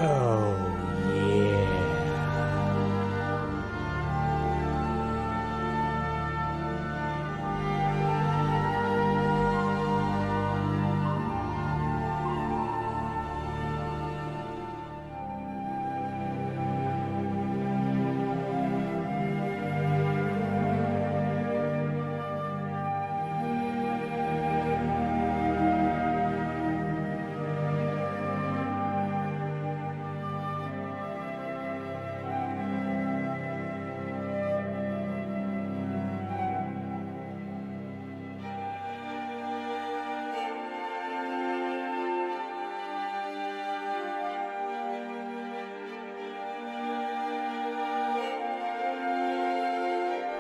Oh, yeah.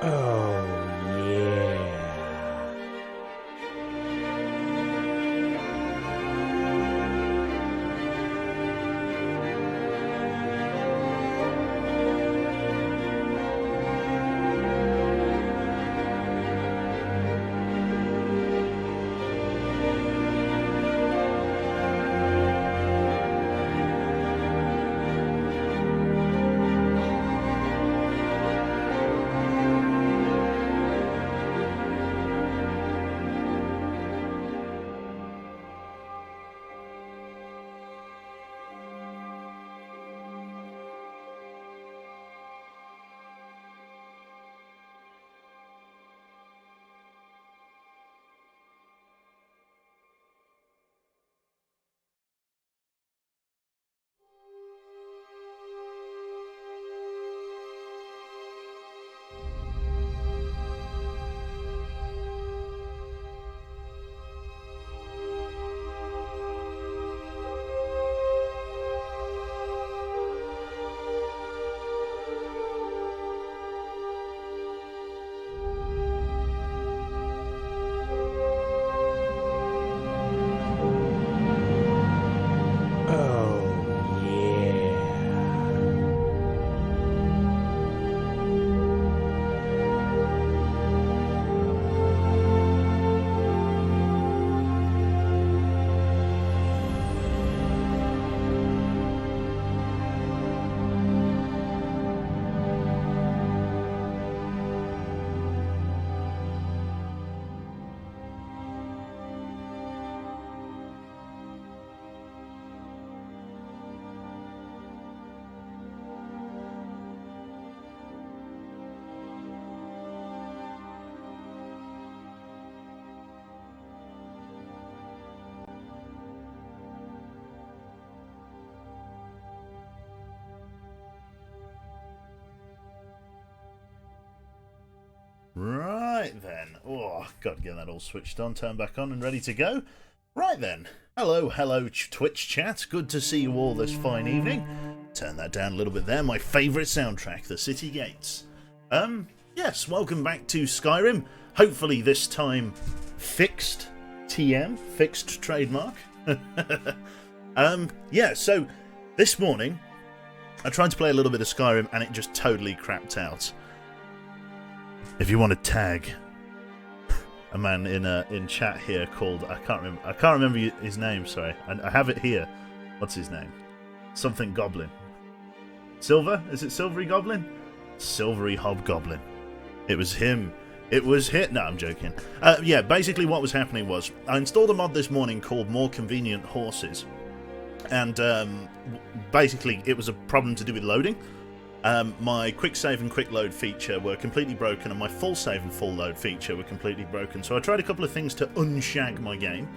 Oh, yeah. Oh, yeah. Right then. Oh, got to get that all switched on, turned back on and ready to go. Right then. Hello, Twitch chat. Good to see you all this fine evening. Turn that down a little bit there. My favourite soundtrack, The City Gates. Yes, welcome back to Skyrim. Hopefully this time fixed TM, fixed trademark. Yeah, so this morning I tried to play a little bit of Skyrim and it just totally crapped out. If you want to tag a man in chat here called I can't remember his name. Sorry, I have it here. What's his name? Something Goblin. Silver? Is it Silvery Goblin? Silvery Hobgoblin. It was him. It was hit. No, I'm joking. Yeah, basically what was happening was I installed a mod this morning called More Convenient Horses, and basically it was a problem to do with loading. My quick save and quick load feature were completely broken, and my full save and full load feature were completely broken. So I tried a couple of things to unshag my game.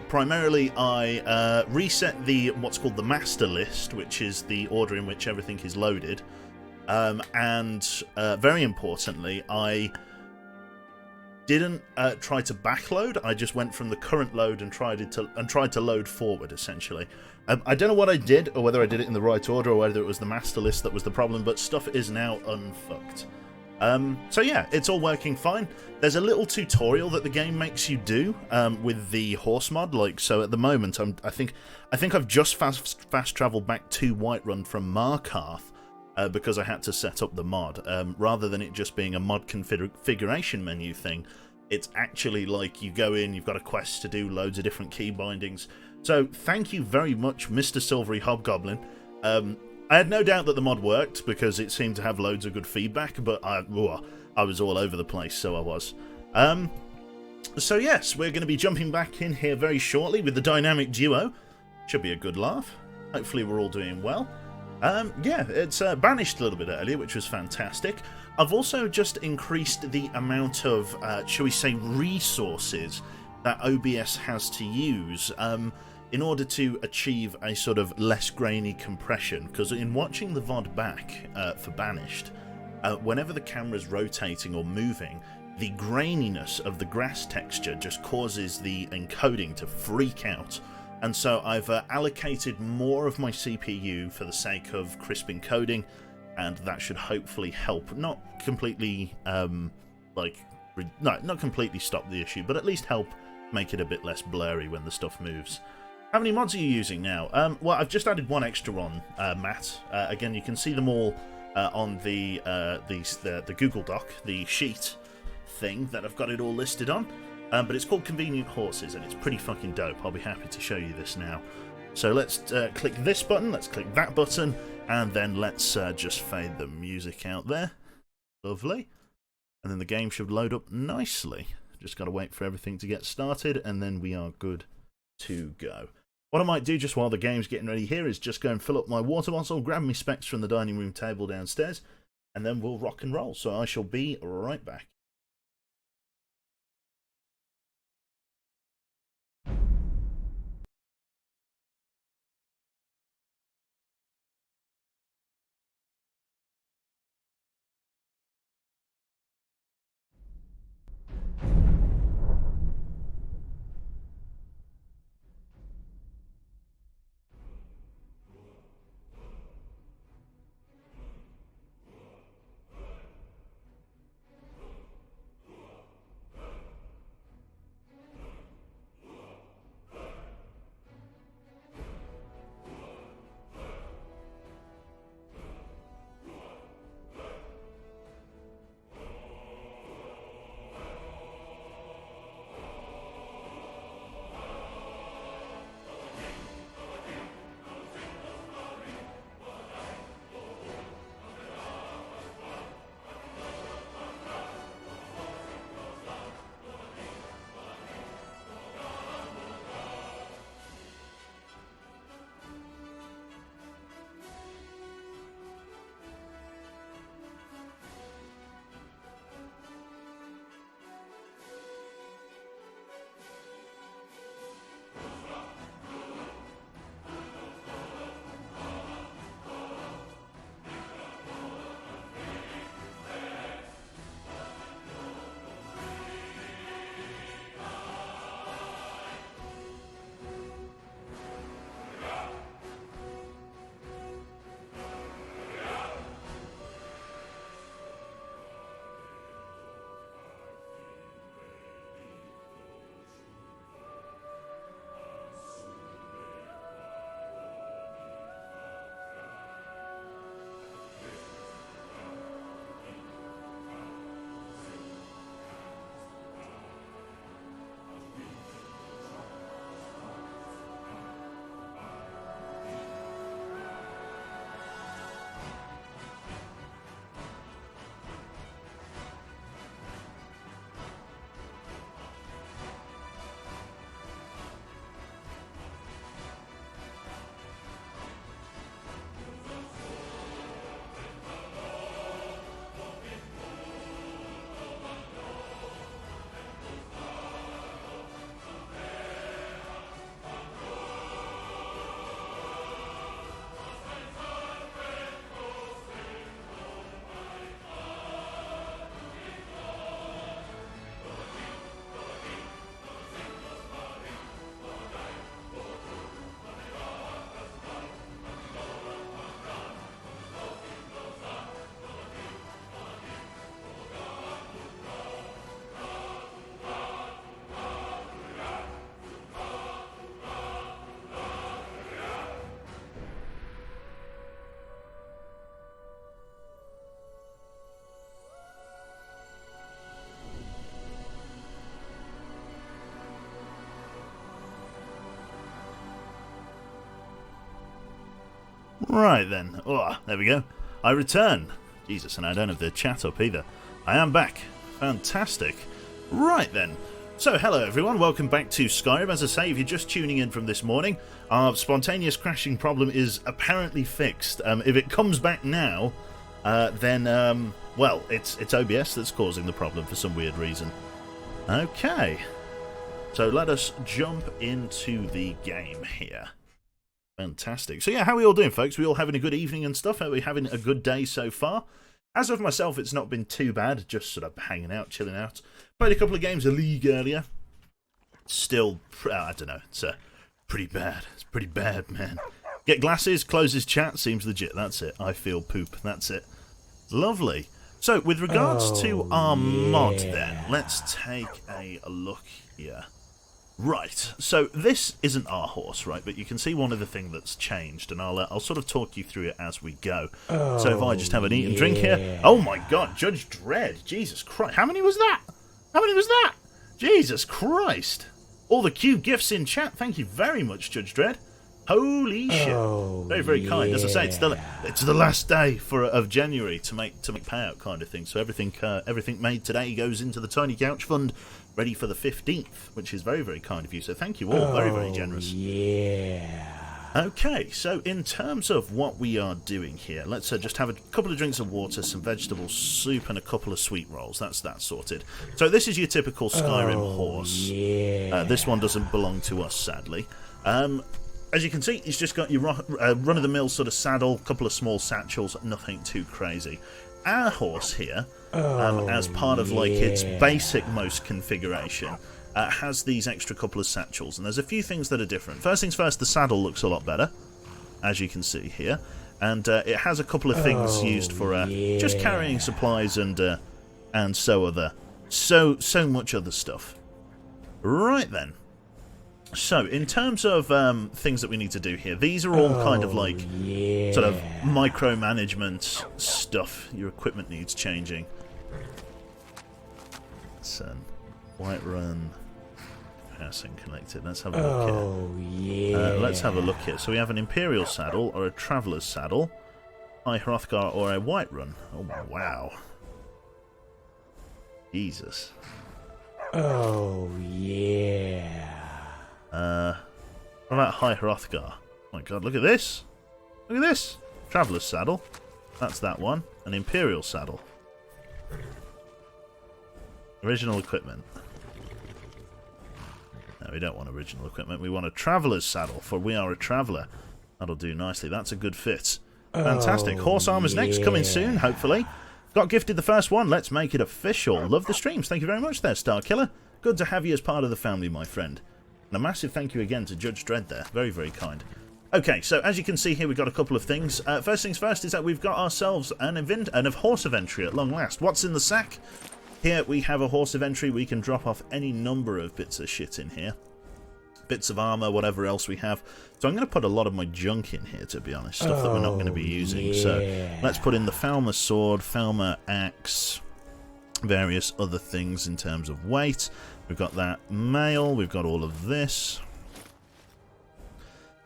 Primarily, I reset the what's called the master list, which is the order in which everything is loaded. And very importantly, I didn't try to backload. I just went from the current load and tried to load forward, essentially. I don't know what I did, or whether I did it in the right order, or whether it was the master list that was the problem, but stuff is now unfucked. So yeah, it's all working fine. There's a little tutorial that the game makes you do with the horse mod. Like, so at the moment, I think I've just fast traveled back to Whiterun from Markarth because I had to set up the mod. Rather than it just being a mod configuration menu thing, it's actually like you go in, you've got a quest to do, loads of different key bindings. So thank you very much, Mr. Silvery Hobgoblin. I had no doubt that the mod worked because it seemed to have loads of good feedback, but I was all over the place, so I was. So yes, we're going to be jumping back in here very shortly with the dynamic duo. Should be a good laugh. Hopefully we're all doing well. Yeah, it's banished a little bit earlier, which was fantastic. I've also just increased the amount of, shall we say, resources that OBS has to use in order to achieve a sort of less grainy compression. Because in watching the VOD back for Banished, whenever the camera's rotating or moving, the graininess of the grass texture just causes the encoding to freak out. And so I've allocated more of my CPU for the sake of crisp encoding, and that should hopefully help, not completely, not completely stop the issue, but at least help make it a bit less blurry when the stuff moves. How many mods are you using now? Well, I've just added one extra on, Matt. Again, you can see them all on the Google Doc, the sheet thing that I've got it all listed on. But it's called Convenient Horses, and it's pretty fucking dope. I'll be happy to show you this now. So let's click this button, let's click that button, and then let's just fade the music out there. Lovely. And then the game should load up nicely. Just got to wait for everything to get started, and then we are good to go. What I might do just while the game's getting ready here is just go and fill up my water bottle, grab me specs from the dining room table downstairs, and then we'll rock and roll. So I shall be right back. Right then. Oh, there we go. I return. Jesus, and I don't have the chat up either. I am back. Fantastic. Right then. So, hello everyone, welcome back to Skyrim. As I say, if you're just tuning in from this morning, our spontaneous crashing problem is apparently fixed. If it comes back now, then, well, it's OBS that's causing the problem for some weird reason. Okay. So let us jump into the game here. Fantastic. So yeah, how are we all doing, folks? We all having a good evening and stuff? Are we having a good day so far? As of myself, it's not been too bad. Just sort of hanging out, chilling out. Played a couple of games of League earlier. Still, I don't know. It's pretty bad. It's pretty bad, man. Get glasses, closes chat, seems legit. That's it. I feel poop. That's it. Lovely. So, with regards to our mod then, let's take a look here. Right, so this isn't our horse, right, but you can see one of the things that's changed, and I'll sort of talk you through it as we go. So if I just have an eat and drink here... Oh my god, Judge Dredd, Jesus Christ, how many was that? How many was that? Jesus Christ. All the cute gifts in chat, thank you very much, Judge Dredd. Holy shit. Very, very kind. As I say, it's the last day of January to make payout kind of thing, so everything made today goes into the Tiny Couch Fund, ready for the 15th, which is very, very kind of you. So thank you all. Very, very generous. Yeah. Okay, so in terms of what we are doing here, let's just have a couple of drinks of water, some vegetable soup, and a couple of sweet rolls. That's that sorted. So this is your typical Skyrim horse. Yeah. This one doesn't belong to us, sadly. As you can see, it's just got your run-of-the-mill sort of saddle, couple of small satchels, nothing too crazy. Our horse here, as part of like its basic most configuration, has these extra couple of satchels, and there's a few things that are different. First things first, the saddle looks a lot better, as you can see here, and it has a couple of things used for just carrying supplies and so much other stuff. Right then. So, in terms of things that we need to do here, these are all kind of like sort of micromanagement stuff. Your equipment needs changing. So, Whiterun, passing connected. Let's have a look here. Let's have a look here. So we have an Imperial saddle or a Traveller's saddle, High Hrothgar or a Whiterun. Oh wow. Jesus. Oh yeah. What about High Hrothgar? Oh my god, look at this! Look at this! Traveller's saddle. That's that one. An Imperial saddle. Original equipment. No, we don't want original equipment. We want a Traveller's saddle, for we are a Traveller. That'll do nicely. That's a good fit. Fantastic. Horse armor's next, coming soon, hopefully. Got gifted the first one. Let's make it official. Love the streams. Thank you very much there, Starkiller. Good to have you as part of the family, my friend. And a massive thank you again to Judge Dredd there. Very, very kind. Okay, so as you can see here, we've got a couple of things. First things first is that we've got ourselves a horse of entry at long last. What's in the sack? Here we have a horse of entry. We can drop off any number of bits of shit in here. Bits of armor, whatever else we have. So I'm going to put a lot of my junk in here, to be honest. Stuff that we're not going to be using. So let's put in the Falmer sword, Falmer axe, various other things in terms of weight. We've got that mail, we've got all of this.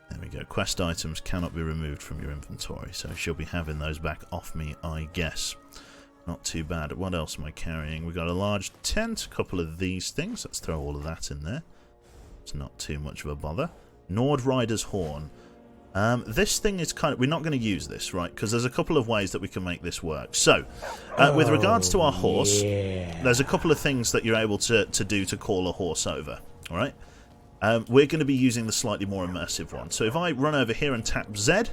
There we go. Quest items cannot be removed from your inventory, so she'll be having those back off me, I guess. Not too bad. What else am I carrying? We've got a large tent, a couple of these things. Let's throw all of that in there. It's not too much of a bother. Nord Rider's Horn. This thing is kind of... We're not going to use this, right? Because there's a couple of ways that we can make this work. So, with regards to our horse, there's a couple of things that you're able to do to call a horse over. All right? We're going to be using the slightly more immersive one. So if I run over here and tap Z...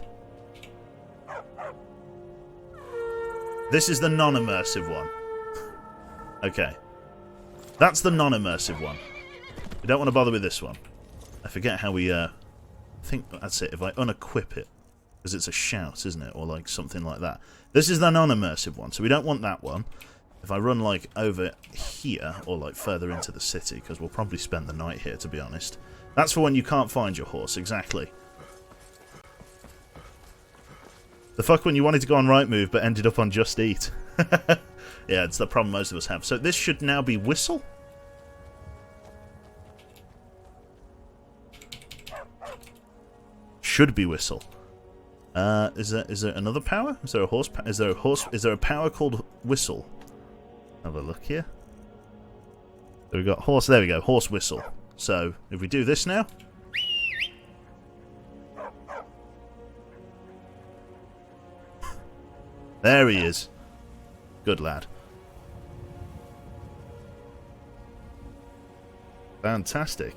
This is the non-immersive one. Okay. That's the non-immersive one. We don't want to bother with this one. I forget how we... I think that's it. If I unequip it, because it's a shout, isn't it? Or like something like that. This is the non-immersive one, so we don't want that one. If I run like over here, or like further into the city, because we'll probably spend the night here, to be honest. That's for when you can't find your horse, exactly. The fuck when you wanted to go on Rightmove, but ended up on Just Eat. Yeah, it's the problem most of us have. So this should now be Whistle. Should be Whistle. Is there another power? Is there a horse? Is there a power called whistle? Have a look here. So we've got horse. There we go. Horse whistle. So if we do this now. There he is. Good lad. Fantastic.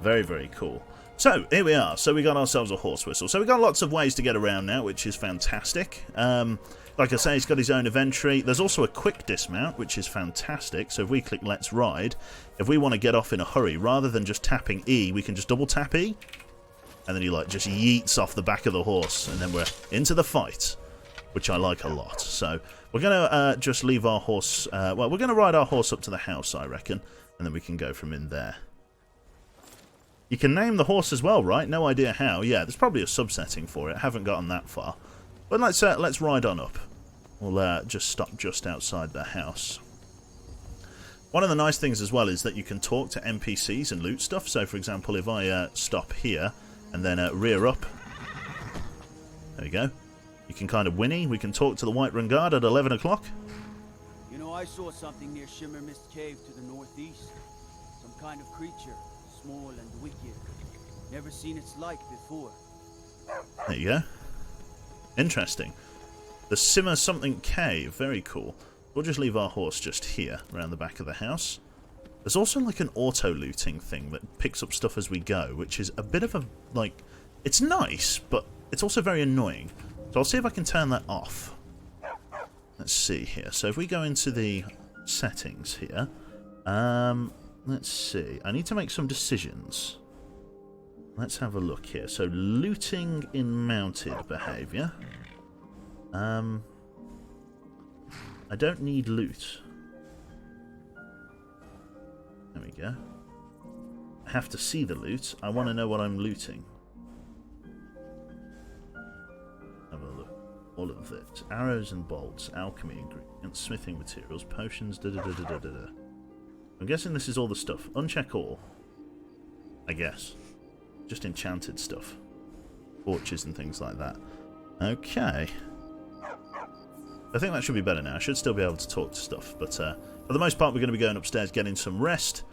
Very, very cool. So, here we are. So we got ourselves a horse whistle. So we got lots of ways to get around now, which is fantastic. Like I say, he's got his own inventory. There's also a quick dismount, which is fantastic. So if we click Let's Ride, if we want to get off in a hurry, rather than just tapping E, we can just double tap E. And then he like just yeets off the back of the horse, and then we're into the fight, which I like a lot. So we're going to just leave our horse... well, we're going to ride our horse up to the house, I reckon, and then we can go from in there. You can name the horse as well, right? No idea how. Yeah, there's probably a subsetting for it. I haven't gotten that far. But let's ride on up. We'll just stop just outside the house. One of the nice things as well is that you can talk to NPCs and loot stuff. So, for example, if I stop here and then rear up, there we go. You can kind of whinny. We can talk to the Whiterun Guard at 11 o'clock. You know, I saw something near Shimmer Mist Cave to the northeast. Some kind of creature, small and wicked. Never seen its like before. There you go. Interesting. The Simmer Something Cave. Very cool. We'll just leave our horse just here, around the back of the house. There's also like an auto-looting thing that picks up stuff as we go, which is a bit of a, like... It's nice, but it's also very annoying. So I'll see if I can turn that off. Let's see here. So if we go into the settings here... let's see. I need to make some decisions. Let's have a look here. So looting in mounted behaviour. I don't need loot. There we go. I have to see the loot. I want to know what I'm looting. Have a look. All of this. Arrows and bolts, alchemy ingredients, smithing materials, potions, da-da-da-da-da-da. I'm guessing this is all the stuff. Uncheck all. I guess. Just enchanted stuff. Torches and things like that. Okay. I think that should be better now. I should still be able to talk to stuff. But for the most part, we're going to be going upstairs, getting some rest.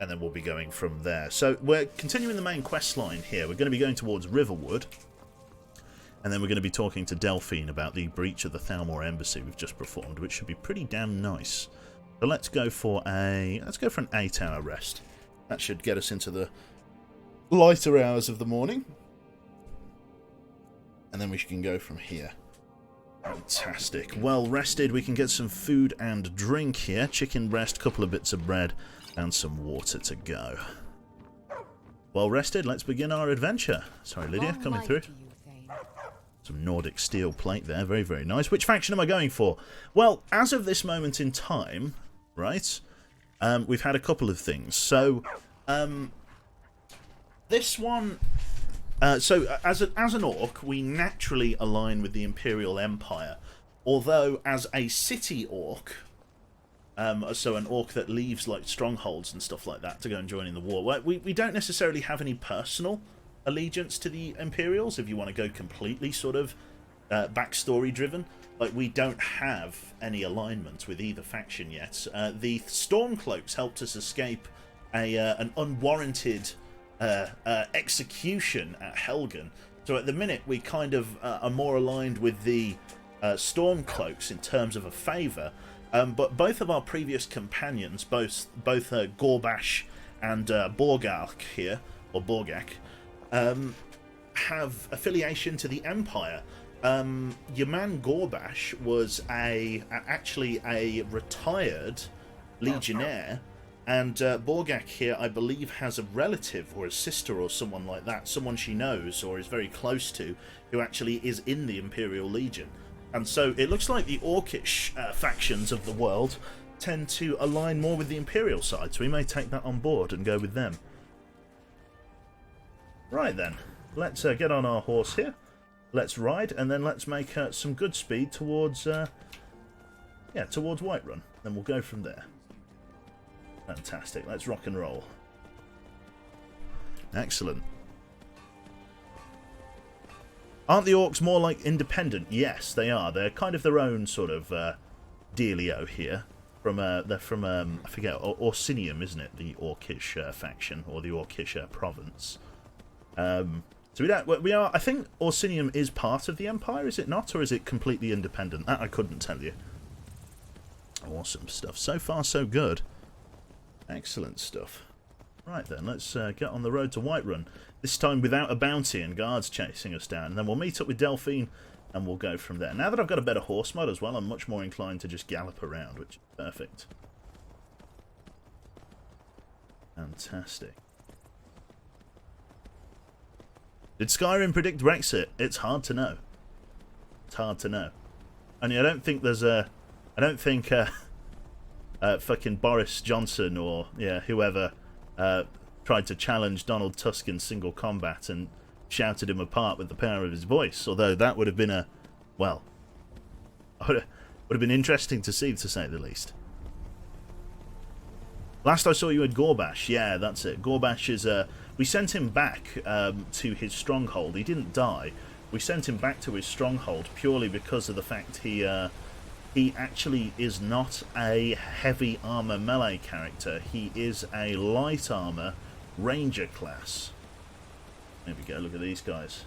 And then we'll be going from there. So we're continuing the main quest line here. We're going to be going towards Riverwood. And then we're going to be talking to Delphine about the breach of the Thalmor Embassy we've just performed, which should be pretty damn nice. So let's go for an 8-hour rest. That should get us into the lighter hours of the morning. And then we can go from here. Fantastic. Well rested, we can get some food and drink here. Chicken breast, couple of bits of bread, and some water to go. Well rested, let's begin our adventure. Sorry, Lydia, coming through. Some Nordic steel plate there, very, very nice. Which faction am I going for? Well, as of this moment in time, right, we've had a couple of things. So, this one... so, as an orc, we naturally align with the Imperial Empire. Although, as a city orc, so an orc that leaves like strongholds and stuff like that to go and join in the war, we don't necessarily have any personal allegiance to the Imperials, if you want to go completely sort of backstory driven. Like, we don't have any alignment with either faction yet. The Stormcloaks helped us escape an unwarranted... execution at Helgen. So at the minute we kind of are more aligned with the Stormcloaks in terms of a favour, but both of our previous companions, both Gorbash and Borgark here, or Borgak, have affiliation to the Empire. Your man Gorbash was actually a retired legionnaire. And Borgak here, I believe, has a relative or a sister or someone like that, someone she knows or is very close to, who actually is in the Imperial Legion. And so it looks like the Orcish factions of the world tend to align more with the Imperial side, so we may take that on board and go with them. Right then, let's get on our horse here, let's ride, and then let's make some good speed towards, towards Whiterun. Then we'll go from there. Fantastic, let's rock and roll. Excellent. Aren't the orcs more like independent? Yes, they are. They're kind of their own sort of dealio here. They're from I forget, Orsinium, isn't it? The Orcish faction, or the Orcish province. So we are. I think Orsinium is part of the Empire, is it not, or is it completely independent? That I couldn't tell you. Awesome stuff. So far, so good. Excellent stuff. Right then, let's get on the road to Whiterun. This time without a bounty and guards chasing us down. And then we'll meet up with Delphine and we'll go from there. Now that I've got a better horse mod as well, I'm much more inclined to just gallop around, which is perfect. Fantastic. Did Skyrim predict Brexit? It's hard to know. It's hard to know. Only I don't think there's a... I don't think fucking Boris Johnson or whoever tried to challenge Donald Tusk in single combat and shouted him apart with the power of his voice. Although that would have been a... well... would have been interesting to see, to say the least. Last I saw you had Gorbash. Yeah, that's it. Gorbash is... we sent him back to his stronghold. He didn't die. We sent him back to his stronghold purely because of the fact he actually is not a heavy armor melee character. He is a light armor ranger class. There we go, look at these guys.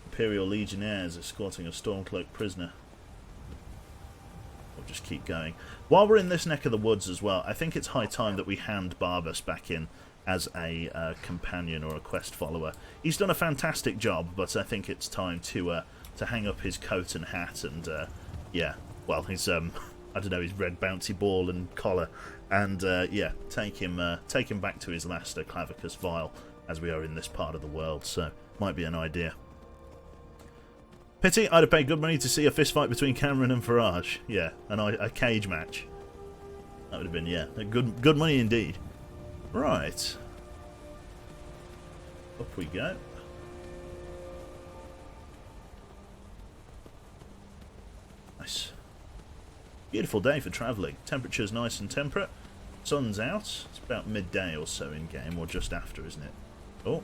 Imperial Legionnaires escorting a Stormcloak prisoner. We'll just keep going. While we're in this neck of the woods as well, I think it's high time that we hand Barbas back in as a companion or a quest follower. He's done a fantastic job, but I think it's time to hang up his coat and hat and, yeah, well, his, I don't know, his red bouncy ball and collar, and, yeah, take him back to his last Clavicus Vial, as we are in this part of the world, so might be an idea. Pity, I'd have paid good money to see a fistfight between Cameron and Farage. Yeah, a cage match. That would have been, yeah, good money indeed. Right. Up we go. Nice. Beautiful day for travelling. Temperature's nice and temperate. Sun's out. It's about midday or so in game, or just after, isn't it? Oh.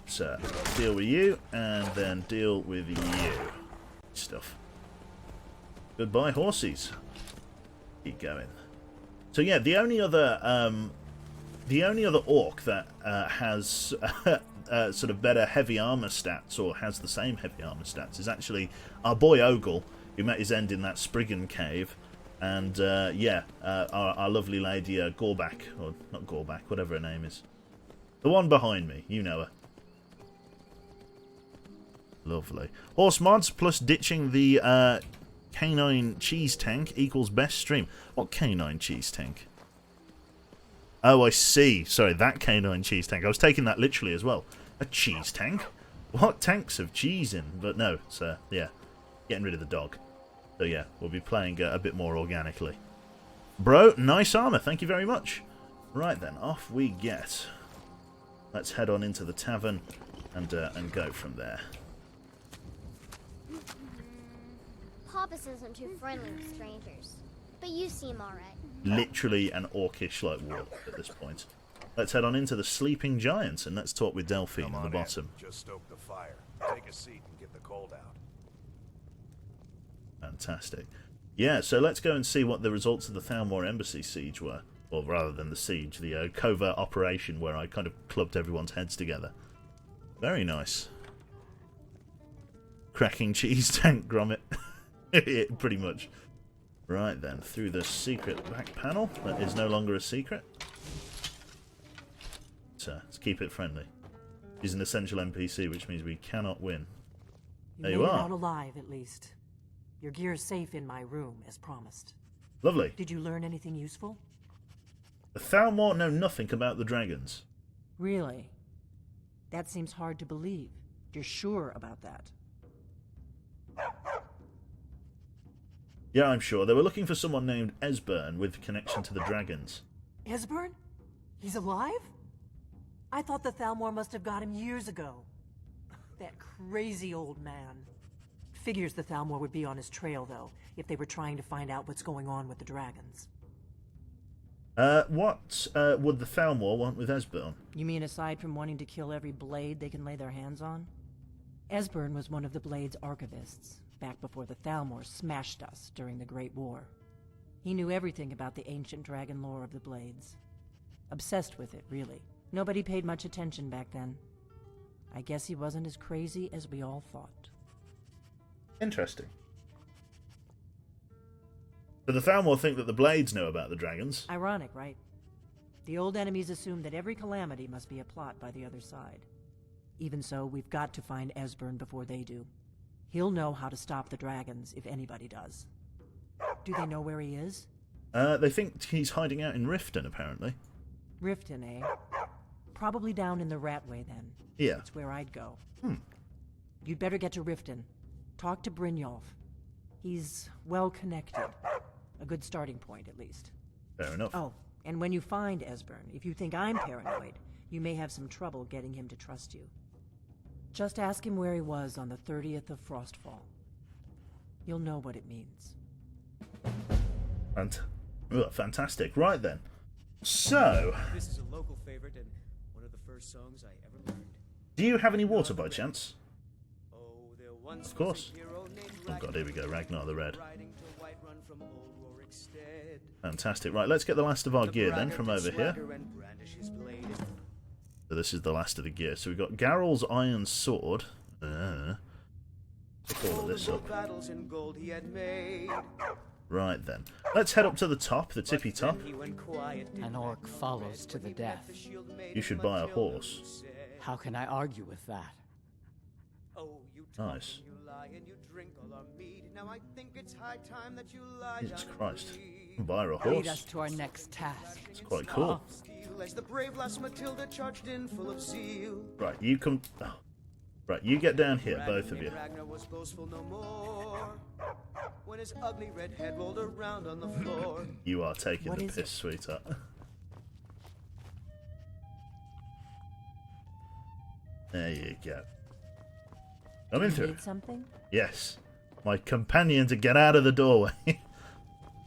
So, deal with you, and then deal with you. Stuff. Goodbye, horsies. Keep going. So yeah, the only other orc that has sort of better heavy armor stats, or has the same heavy armor stats, is actually our boy Ogle, who met his end in that Spriggan cave, and yeah, our lovely lady Gorback, or not Gorback, whatever her name is, the one behind me, you know her. Lovely. Horse mods plus ditching the canine cheese tank equals best stream. What canine cheese tank? Oh, I see. Sorry, that canine cheese tank. I was taking that literally as well. A cheese tank? What tanks have cheese in? But no, so yeah, getting rid of the dog. So yeah, we'll be playing a bit more organically. Bro, nice armor. Thank you very much. Right then, off we get. Let's head on into the tavern and go from there. Hobbs isn't too friendly with strangers, but you seem alright. Literally an orcish like wall at this point. Let's head on into the Sleeping Giants and let's talk with Delphine at the bottom. Just stoke the fire. Take a seat and get the cold out. Fantastic. Yeah, so let's go and see what the results of the Thalmor Embassy siege were. Or rather than the siege, the covert operation where I kind of clubbed everyone's heads together. Very nice. Cracking cheese tank, Gromit. Pretty much. Right then, through the secret back panel. That is no longer a secret. So, let's keep it friendly. He's an essential NPC, which means we cannot win. There you made it are. out alive, at least. Your gear's safe in my room, as promised. Lovely. Did you learn anything useful? The Thalmor know nothing about the dragons. Really? That seems hard to believe. You're sure about that? Yeah, I'm sure. They were looking for someone named Esbern with connection to the dragons. Esbern? He's alive? I thought the Thalmor must have got him years ago. That crazy old man. Figures the Thalmor would be on his trail, though, if they were trying to find out what's going on with the dragons. What would the Thalmor want with Esbern? You mean aside from wanting to kill every blade they can lay their hands on? Esbern was one of the Blade's archivists, back before the Thalmor smashed us during the Great War. He knew everything about the ancient dragon lore of the Blades. Obsessed with it, really. Nobody paid much attention back then. I guess he wasn't as crazy as we all thought. Interesting. So the Thalmor think that the Blades know about the dragons. Ironic, right? The old enemies assume that every calamity must be a plot by the other side. Even so, we've got to find Esbern before they do. He'll know how to stop the dragons, if anybody does. Do they know where he is? They think he's hiding out in Riften, apparently. Riften, eh? Probably down in the Ratway, then. Yeah. That's where I'd go. You'd better get to Riften. Talk to Brynjolf. He's well-connected. A good starting point, at least. Fair enough. Oh, and when you find Esbern, if you think I'm paranoid, you may have some trouble getting him to trust you. Just ask him where he was on the 30th of Frostfall. You'll know what it means. Fantastic. Right then. So, This is a local favorite and one of the first songs I ever learned. do you have any water by chance? Oh, there once Of course. was a hero named Oh god, here we go. Ragnar the Red. riding to Whiterun from old Rorikstead. Fantastic. Right, let's get the last of our gear then from over here. Swagger and brandish his blade. So this is the last of the gear. So we've got Garrel's Iron Sword. Pick all of this up. Battles in gold he had made. Right then. Let's head up to the top, the tippy top. He went quiet. An orc follows to the death. You should buy a horse. How can I argue with that? Oh, you talk Nice. and you lie and you drink all our mead. Now I think it's high time that you lie Jesus down and Christ. bleed. Buy her a Lead us horse. to our next task. It's quite cool. Steel as the brave lass Matilda charged in full of zeal. Right, you come... Oh. Right, you get down here, both of you. Ragnar was boastful no more. When his ugly red head rolled around on the floor. You are taking What the is piss, it? sweetheart. There you go. Come in through. Need something? Yes. My companion to get out of the doorway.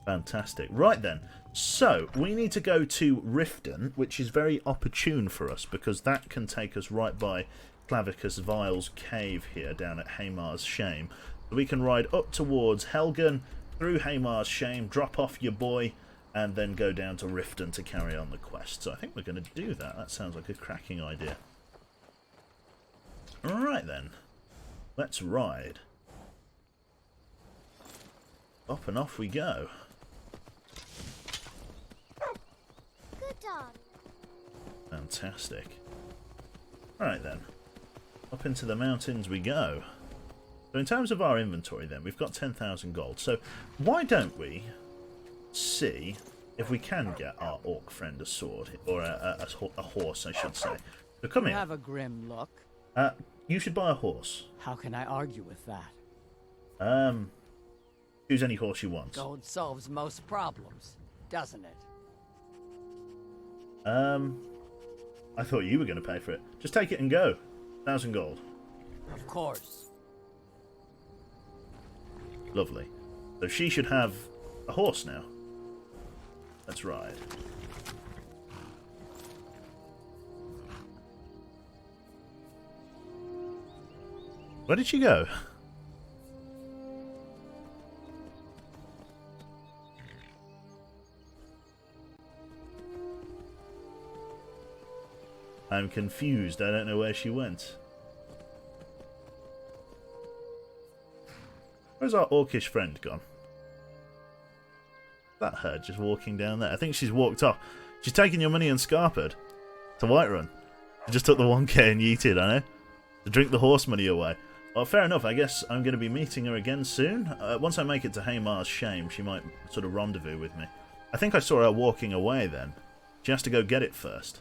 Fantastic. Right then. So, we need to go to Riften, which is very opportune for us, because that can take us right by Clavicus Vile's cave here, down at Haymar's Shame. So we can ride up towards Helgen, through Haymar's Shame, drop off your boy, and then go down to Riften to carry on the quest. So I think we're going to do that. That sounds like a cracking idea. Alright then. Let's ride. Up and off we go. Good dog. Fantastic. Alright then. Up into the mountains we go. So in terms of our inventory then, we've got 10,000 gold. So why don't we see if we can get our orc friend a sword, or a horse I should say. So come You here. have a grim look. You should buy a horse. How can I argue with that? Choose any horse you want. Gold solves most problems, doesn't it? I thought you were going to pay for it. Just take it and go. 1,000 gold. Of course. Lovely. So she should have a horse now. Let's ride. Where did she go? I'm confused. I don't know where she went. Where's our orcish friend gone? That her just walking down there. I think she's walked off. She's taking your money and scarpered to Whiterun. She just took the 1k and yeeted, I know. To drink the horse money away. Well, fair enough. I guess I'm going to be meeting her again soon. Once I make it to Haymar's Shame, she might sort of rendezvous with me. I think I saw her walking away then. She has to go get it first.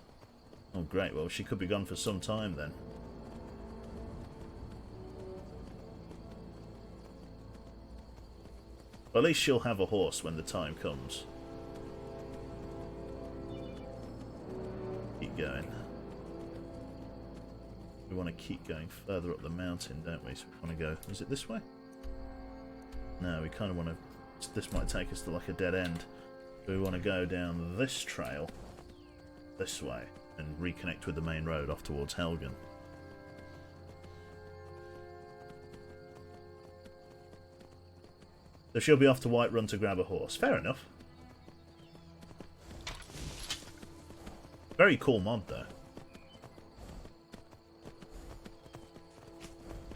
Oh, great. Well, she could be gone for some time then. Well, at least she'll have a horse when the time comes. Keep going. We want to keep going further up the mountain, don't we? So we want to go... Is it this way? No, we kind of want to... This might take us to like a dead end. We want to go down this trail, this way, and reconnect with the main road off towards Helgen. So she'll be off to Whiterun to grab a horse. Fair enough. Very cool mod, though.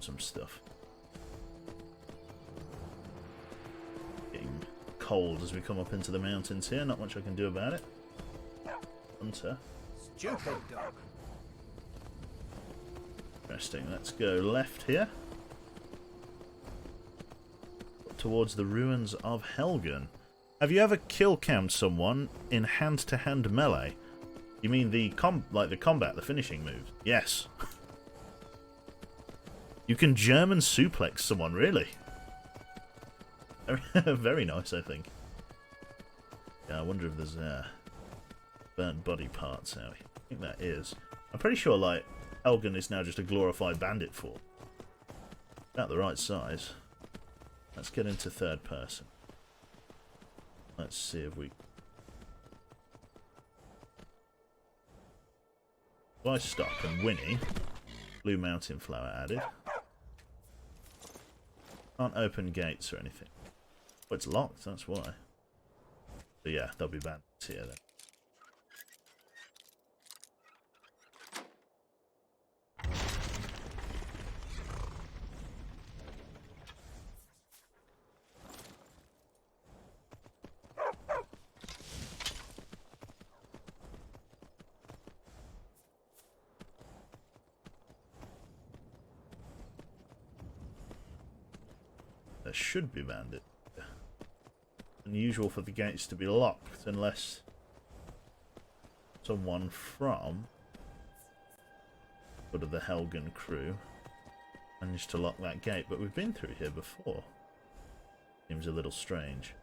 Some stuff. Getting cold as we come up into the mountains here. Not much I can do about it. Hunter. Stupid dog. Interesting. Let's go left here. Towards the ruins of Helgen. Have you ever kill cammed someone in hand-to-hand melee? You mean the combat, the finishing moves? Yes. You can German suplex someone, really? Very nice, I think. Yeah, I wonder if there's burnt body parts now. I think that is. I'm pretty sure, like, Helgen is now just a glorified bandit fort. About the right size. Let's get into third person. Let's see if we... If I stop and Winnie, blue mountain flower added. Can't open gates or anything. Oh, it's locked, that's why. So yeah, there'll be bandits here then. There should be bandits. Unusual for the gates to be locked unless someone from sort of the Helgen crew managed to lock that gate, but we've been through here before. Seems a little strange.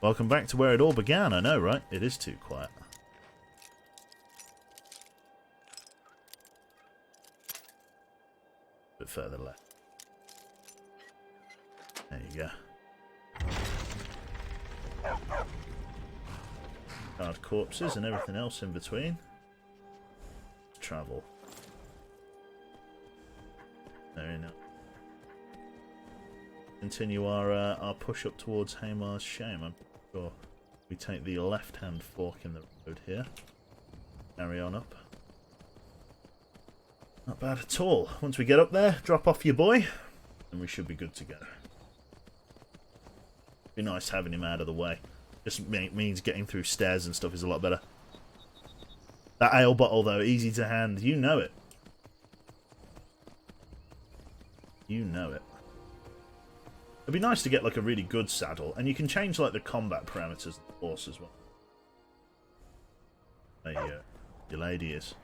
Welcome back to where it all began, I know, right? It is too quiet. Bit further left. There you go. Hard corpses and everything else in between. Travel. Very nice. Continue our push up towards Haymar's Shame. I'm sure we take the left-hand fork in the road here. Carry on up. Not bad at all. Once we get up there, drop off your boy, and we should be good to go. Be nice having him out of the way. Just means getting through stairs and stuff is a lot better. That ale bottle, though, easy to hand. You know it. You know it. It'd be nice to get like a really good saddle, and you can change like the combat parameters of the horse as well. There your lady is.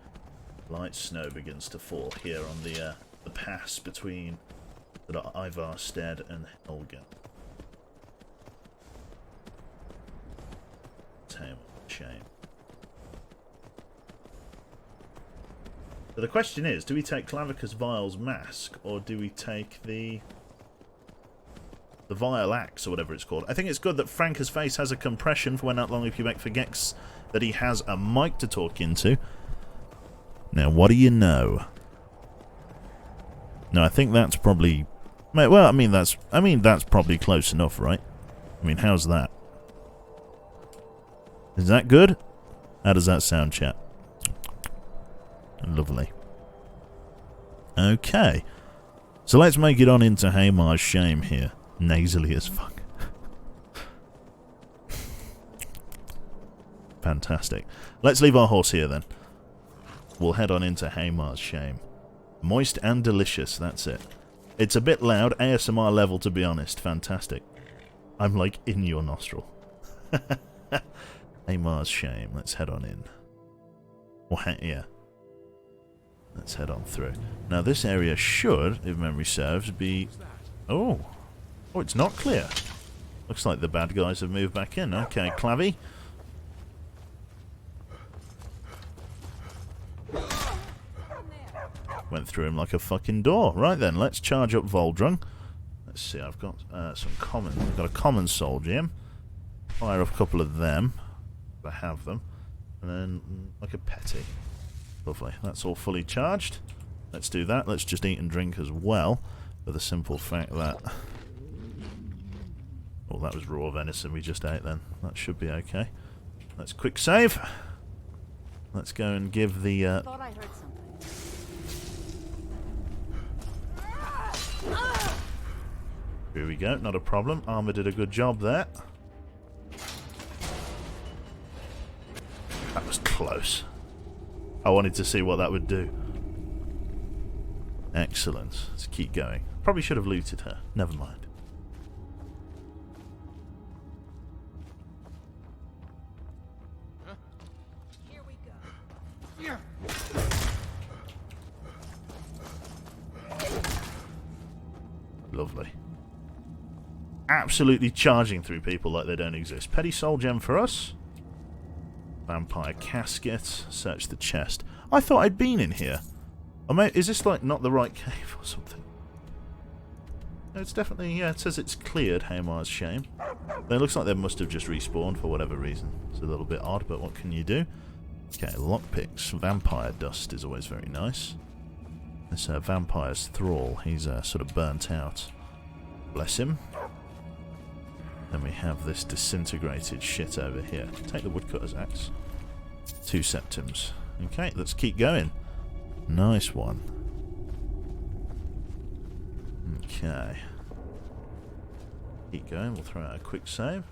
Light snow begins to fall here on the pass between Ivarstead and Helgen. Shame. So the question is, do we take Clavicus Vile's mask, or do we take the Vile Axe, or whatever it's called? I think it's good that Franca's face has a compression for when Not Long If You Make forgets that he has a mic to talk into. Now, what do you know? No, I think that's probably... Well, I mean, that's probably close enough, right? I mean, how's that? Is that good? How does that sound, chat? Lovely. Okay. So let's make it on into Haymar's Shame here. Nasally as fuck. Fantastic. Let's leave our horse here then. We'll head on into Haymar's Shame. Moist and delicious, that's it. It's a bit loud, ASMR level to be honest. Fantastic. I'm like in your nostril. Haymar's Shame. Let's head on in. Well, yeah. Let's head on through. Now this area should, if memory serves, be... Oh, it's not clear. Looks like the bad guys have moved back in. Okay, Clavy. Went through him like a fucking door. Right then, let's charge up Voldrung. Let's see, I've got some common. I've got a common soul gem. Fire off a couple of them, if I have them. And then, like a petty. Lovely. That's all fully charged. Let's do that. Let's just eat and drink as well. For the simple fact that... Oh, that was raw venison we just ate then. That should be okay. Let's quick save. Let's go and give the... Thought I heard something. Here we go. Not a problem. Armor did a good job there. That was close. I wanted to see what that would do. Excellent. Let's keep going. Probably should have looted her. Never mind. Here we go. Lovely. Absolutely charging through people like they don't exist. Petty soul gem for us. Vampire casket. Search the chest. I thought I'd been in here. Is this like not the right cave or something? No, it's definitely, yeah, it says it's cleared, Haymar's shame. But it looks like they must have just respawned for whatever reason. It's a little bit odd, but what can you do? Okay, lockpicks. Vampire dust is always very nice. This vampire's thrall, he's sort of burnt out. Bless him. Then we have this disintegrated shit over here. Take the woodcutter's axe. 2 septims. Okay, let's keep going. Nice one. Okay. Keep going, we'll throw out a quick save.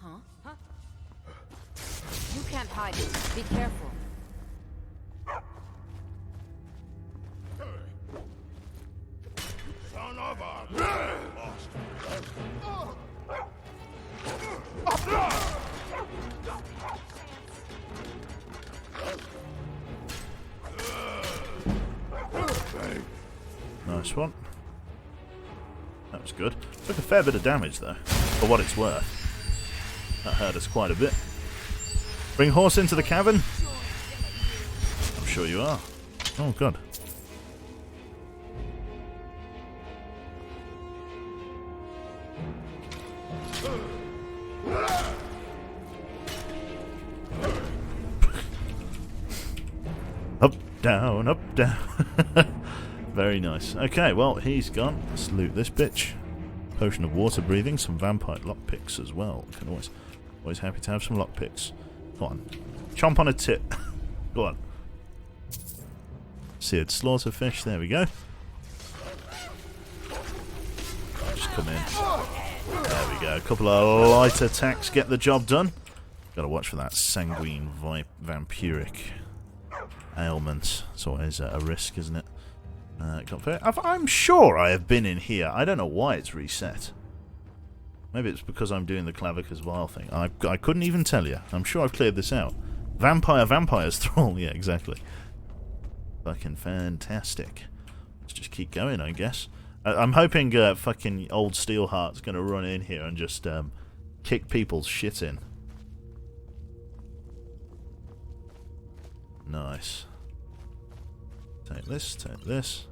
Huh? You can't hide it. Be careful. Son of a... Lost. Nice one. That was good. Took a fair bit of damage though, for what it's worth. That hurt us quite a bit. Bring horse into the cavern? I'm sure you are. Oh god. Up, down, up, down. Very nice. Okay, well, he's gone. Let's loot this bitch. Potion of water breathing, some vampire lockpicks as well. Can always happy to have some lockpicks. Go on. Chomp on a tit. Go on. Seared slaughterfish, there we go. Just come in. There we go. A couple of light attacks get the job done. Gotta watch for that sanguine vampiric ailment. It's always a risk, isn't it? I'm sure I have been in here. I don't know why it's reset. Maybe it's because I'm doing the Clavicus Vile thing. I couldn't even tell you. I'm sure I've cleared this out. Vampire's thrall. Yeah, exactly. Fucking fantastic. Let's just keep going, I guess. I'm hoping fucking old Steelheart's going to run in here and just kick people's shit in. Nice. Take this, take this.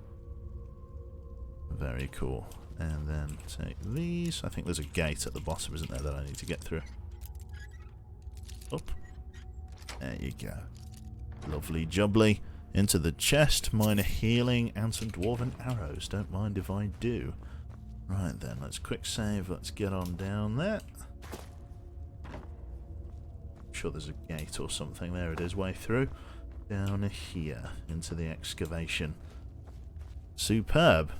Very cool. And then take these. I think there's a gate at the bottom, isn't there, that I need to get through. Up. There you go. Lovely jubbly. Into the chest. Minor healing and some dwarven arrows. Don't mind if I do. Right then, let's quick save. Let's get on down there. I'm sure there's a gate or something. There it is, way through. Down here, into the excavation. Superb.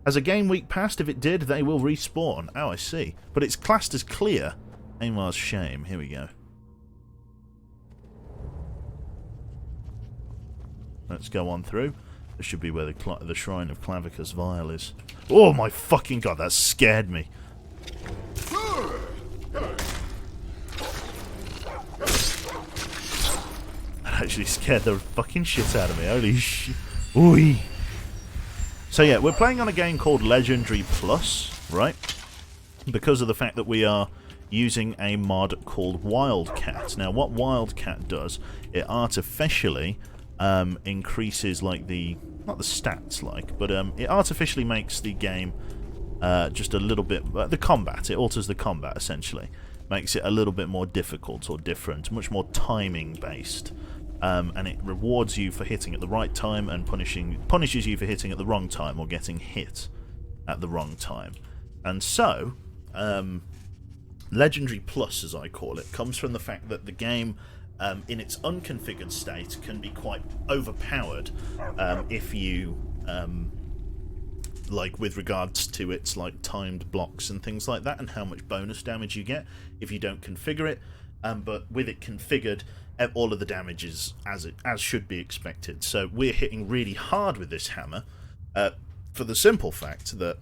Has a game week passed? If it did, they will respawn. Oh, I see. But it's classed as clear. Amar's shame. Here we go. Let's go on through. This should be where the Shrine of Clavicus Vile is. Oh my fucking god, that scared me. Actually scared the fucking shit out of me. Holy shit. Ooh. So yeah, we're playing on a game called Legendary Plus, right? Because of the fact that we are using a mod called Wildcat. Now what Wildcat does, it artificially increases like not the stats like, but it artificially makes the game just a little bit, the combat, it alters the combat essentially, makes it a little bit more difficult or different, much more timing based, and it rewards you for hitting at the right time and punishes you for hitting at the wrong time or getting hit at the wrong time. And so Legendary Plus, as I call it, comes from the fact that the game in its unconfigured state can be quite overpowered if you like with regards to its like timed blocks and things like that, and how much bonus damage you get if you don't configure it. But with it configured, all of the damage is as should be expected. So we're hitting really hard with this hammer for the simple fact that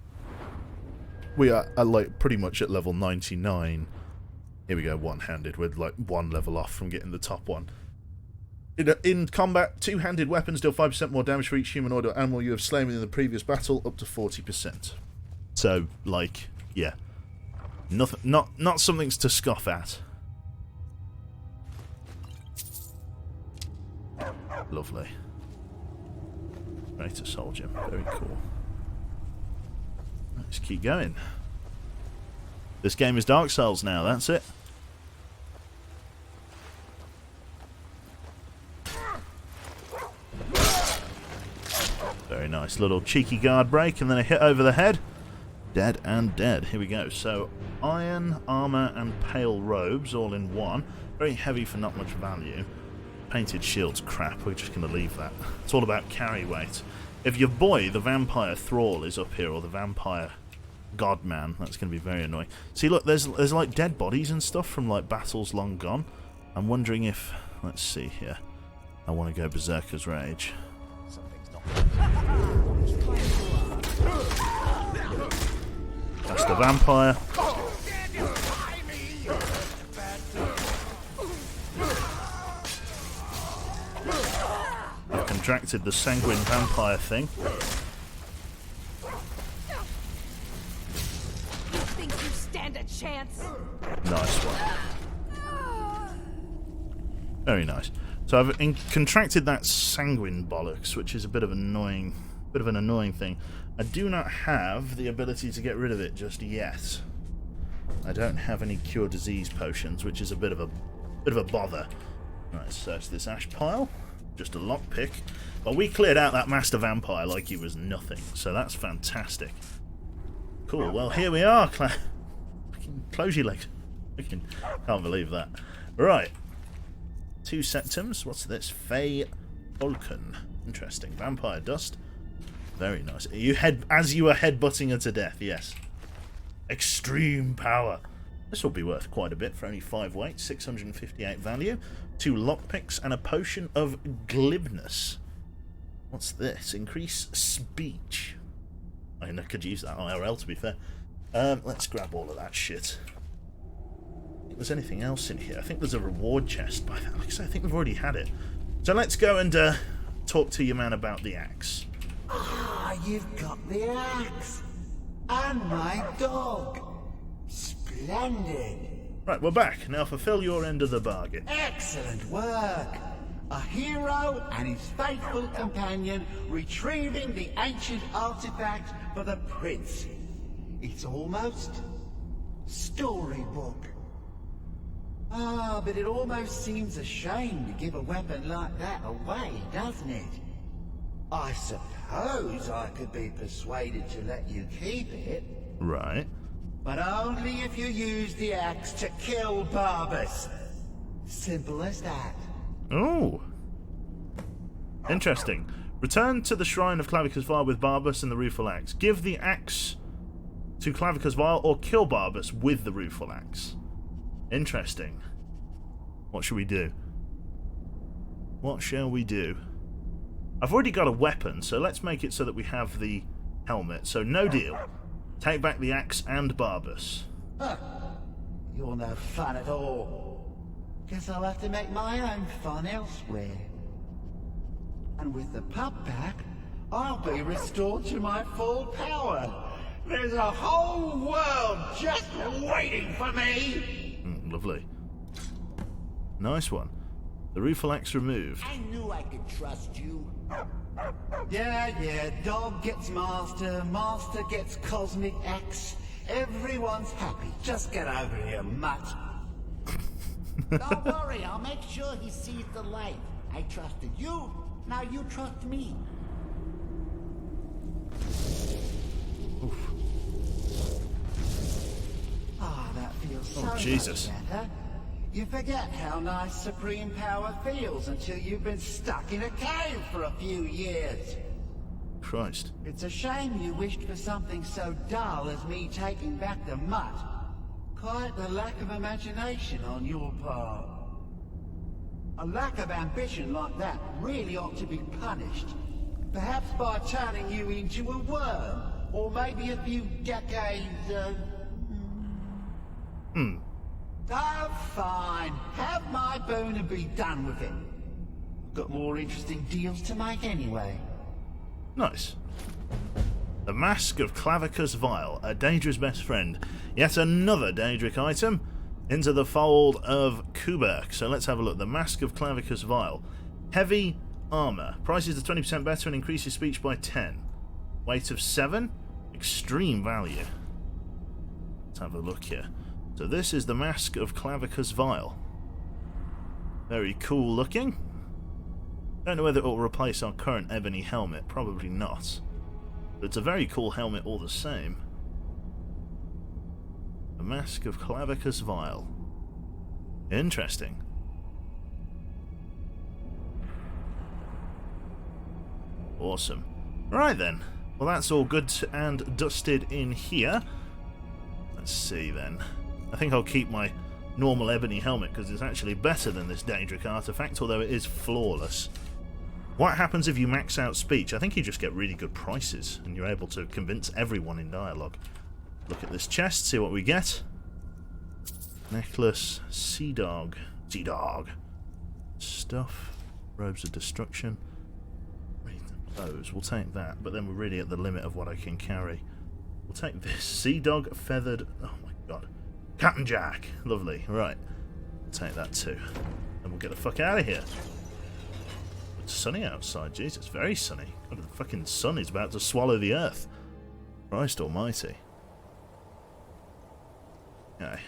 we are like pretty much at level 99. Here we go, one-handed. We're like one level off from getting the top one. In combat, two-handed weapons deal 5% more damage for each humanoid or animal you have slain within the previous battle, up to 40%. So, like, yeah, nothing, not something to scoff at. Lovely. Greater soldier, very cool. Let's keep going. This game is Dark Souls now, that's it. Very nice. Little cheeky guard break and then a hit over the head. Dead and dead. Here we go. So, iron, armour and pale robes all in one. Very heavy for not much value. Painted shield's crap. We're just going to leave that. It's all about carry weight. If your boy, the vampire thrall, is up here, or the vampire godman, that's going to be very annoying. See, look, there's like dead bodies and stuff from like battles long gone. I'm wondering if, let's see here. I want to go Berserker's Rage. That's the vampire. I've contracted the sanguine vampire thing. Think you stand a chance? Nice one. Very nice. So I've contracted that sanguine bollocks, which is a bit of an annoying thing. I do not have the ability to get rid of it just yet. I don't have any cure disease potions, which is a bit of a bother. Right, search this ash pile. Just a lockpick. But we cleared out that master vampire like he was nothing, so that's fantastic. Cool. Well, here we are. Close your legs. Can't believe that. Right. 2 septums. What's this? Fey Vulcan. Interesting. Vampire dust. Very nice. As you are headbutting her to death, yes. Extreme power. This will be worth quite a bit for only 5 weight, 658 value. 2 lockpicks and a potion of glibness. What's this? Increase speech. I mean, I could use that IRL, to be fair. Let's grab all of that shit. If there's anything else in here. I think there's a reward chest by that. Like I say, I think we've already had it. So let's go and talk to your man about the axe. Ah, you've got the axe. And my dog. Splendid. Right, we're back. Now fulfill your end of the bargain. Excellent work. A hero and his faithful companion retrieving the ancient artifact for the prince. It's almost storybook. Ah, but it almost seems a shame to give a weapon like that away, doesn't it? I suppose I could be persuaded to let you keep it. Right. But only if you use the axe to kill Barbas. Simple as that. Oh. Interesting. Return to the shrine of Clavicus Vile with Barbas and the rueful axe. Give the axe to Clavicus Vile or kill Barbas with the rueful axe. Interesting. What should we do? What shall we do? I've already got a weapon, so let's make it so that we have the helmet. So no deal. Take back the axe and Barbas. Huh. You're no fun at all. Guess I'll have to make my own fun elsewhere. And with the pub back, I'll be restored to my full power. There's a whole world just waiting for me. Lovely. Nice one. The Rufalax removed. I knew I could trust you. Yeah, dog gets master, master gets cosmic X. Everyone's happy. Just get over here, mutt. Don't worry, I'll make sure he sees the light. I trusted you, now you trust me. Oof. Ah, that feels so much Jesus. better. You forget how nice supreme power feels until you've been stuck in a cave for a few years. Christ. It's a shame you wished for something so dull as me taking back the mutt. Quite the lack of imagination on your part. A lack of ambition like that really ought to be punished. Perhaps by turning you into a worm, or maybe a few decades, Oh, fine. Have my boon and be done with it. Got more interesting deals to make anyway. Nice. The Mask of Clavicus Vile, a Daedra's best friend. Yet another Daedric item into the fold of Kuberk. So let's have a look. The Mask of Clavicus Vile. Heavy armor. Prices are 20% better and increases speech by 10. Weight of 7. Extreme value. Let's have a look here. So this is the Mask of Clavicus Vile. Very cool looking. Don't know whether it will replace our current ebony helmet. Probably not. But it's a very cool helmet all the same. The Mask of Clavicus Vile. Interesting. Awesome. Right then. Well, that's all good and dusted in here. Let's see then. I think I'll keep my normal ebony helmet because it's actually better than this Daedric artifact, although it is flawless. What happens if you max out speech? I think you just get really good prices and you're able to convince everyone in dialogue. Look at this chest, see what we get. Necklace, sea dog, stuff, robes of destruction. Those, we'll take that, but then we're really at the limit of what I can carry. We'll take this sea dog, feathered. Oh my god. Captain Jack. Lovely. Right. Take that too. And we'll get the fuck out of here. It's sunny outside. Jeez, it's very sunny. God, the fucking sun is about to swallow the earth. Christ almighty. Okay.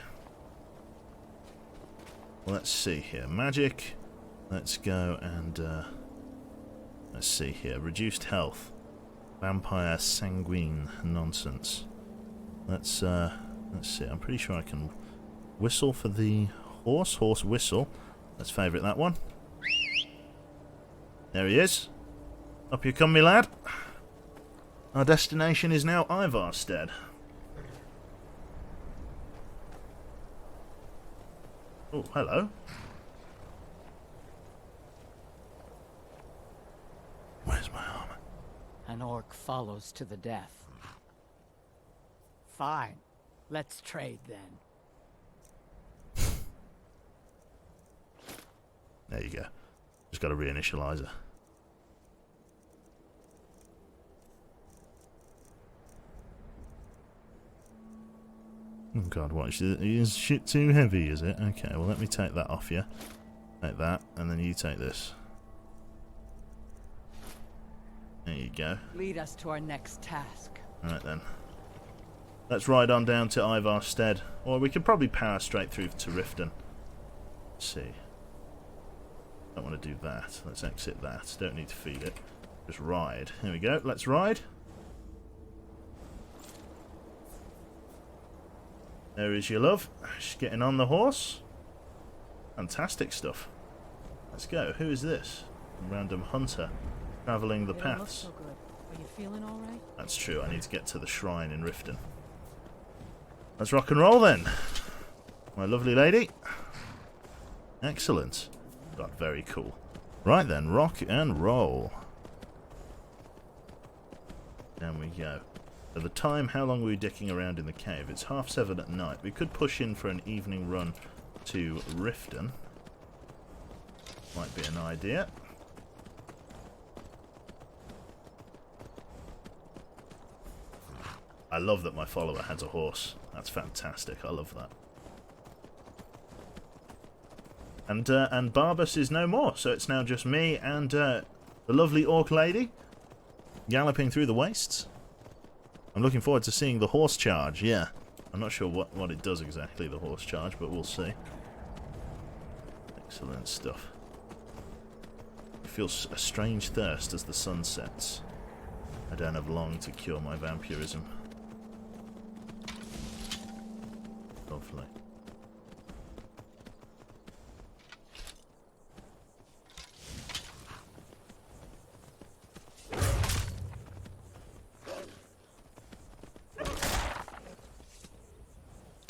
Well, let's see here. Magic. Let's go and... let's see here. Reduced health. Vampire sanguine nonsense. Let's see. I'm pretty sure I can whistle for the horse. Horse whistle. Let's favourite that one. There he is. Up you come, me lad. Our destination is now Ivarstead. Oh, hello. Where's my armor? An orc follows to the death. Fine. Let's trade then. There you go. Just got a reinitializer. Oh god, what? Is shit too heavy, is it? Okay, well let me take that off you. Take that, and then you take this. There you go. Lead us to our next task. Alright then. Let's ride on down to Ivarstead. Or we could probably power straight through to Riften. Let's see. Don't want to do that. Let's exit that. Don't need to feed it. Just ride. Here we go. Let's ride. There is your love. She's getting on the horse. Fantastic stuff. Let's go. Who is this? A random hunter travelling the They don't look paths. so good. Are you feeling all right? That's true. I need to get to the shrine in Riften. Let's rock and roll then. My lovely lady. Excellent. God, very cool. Right then, rock and roll. Down we go. At the time, how long were we dicking around in the cave? It's 7:30 at night. We could push in for an evening run to Riften. Might be an idea. I love that my follower has a horse. That's fantastic. I love that. And Barbas is no more, so it's now just me and the lovely orc lady galloping through the wastes. I'm looking forward to seeing the horse charge, yeah. I'm not sure what it does exactly, the horse charge, but we'll see. Excellent stuff. I feel a strange thirst as the sun sets. I don't have long to cure my vampirism. Lovely.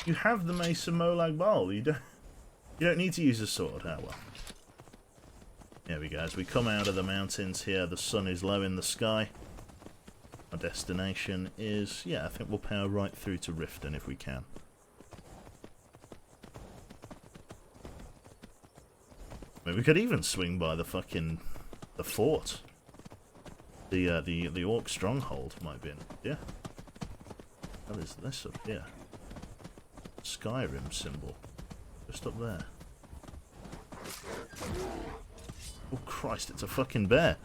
You have the Mesa Molag Bal. You don't need to use a sword. Oh well. There we go. As we come out of the mountains here, the sun is low in the sky. Our destination is, yeah, I think we'll power right through to Riften if we can. I mean, we could even swing by the fort. The orc stronghold might be in. Yeah. What is this up here? Skyrim symbol. Just up there. Oh Christ, it's a fucking bear.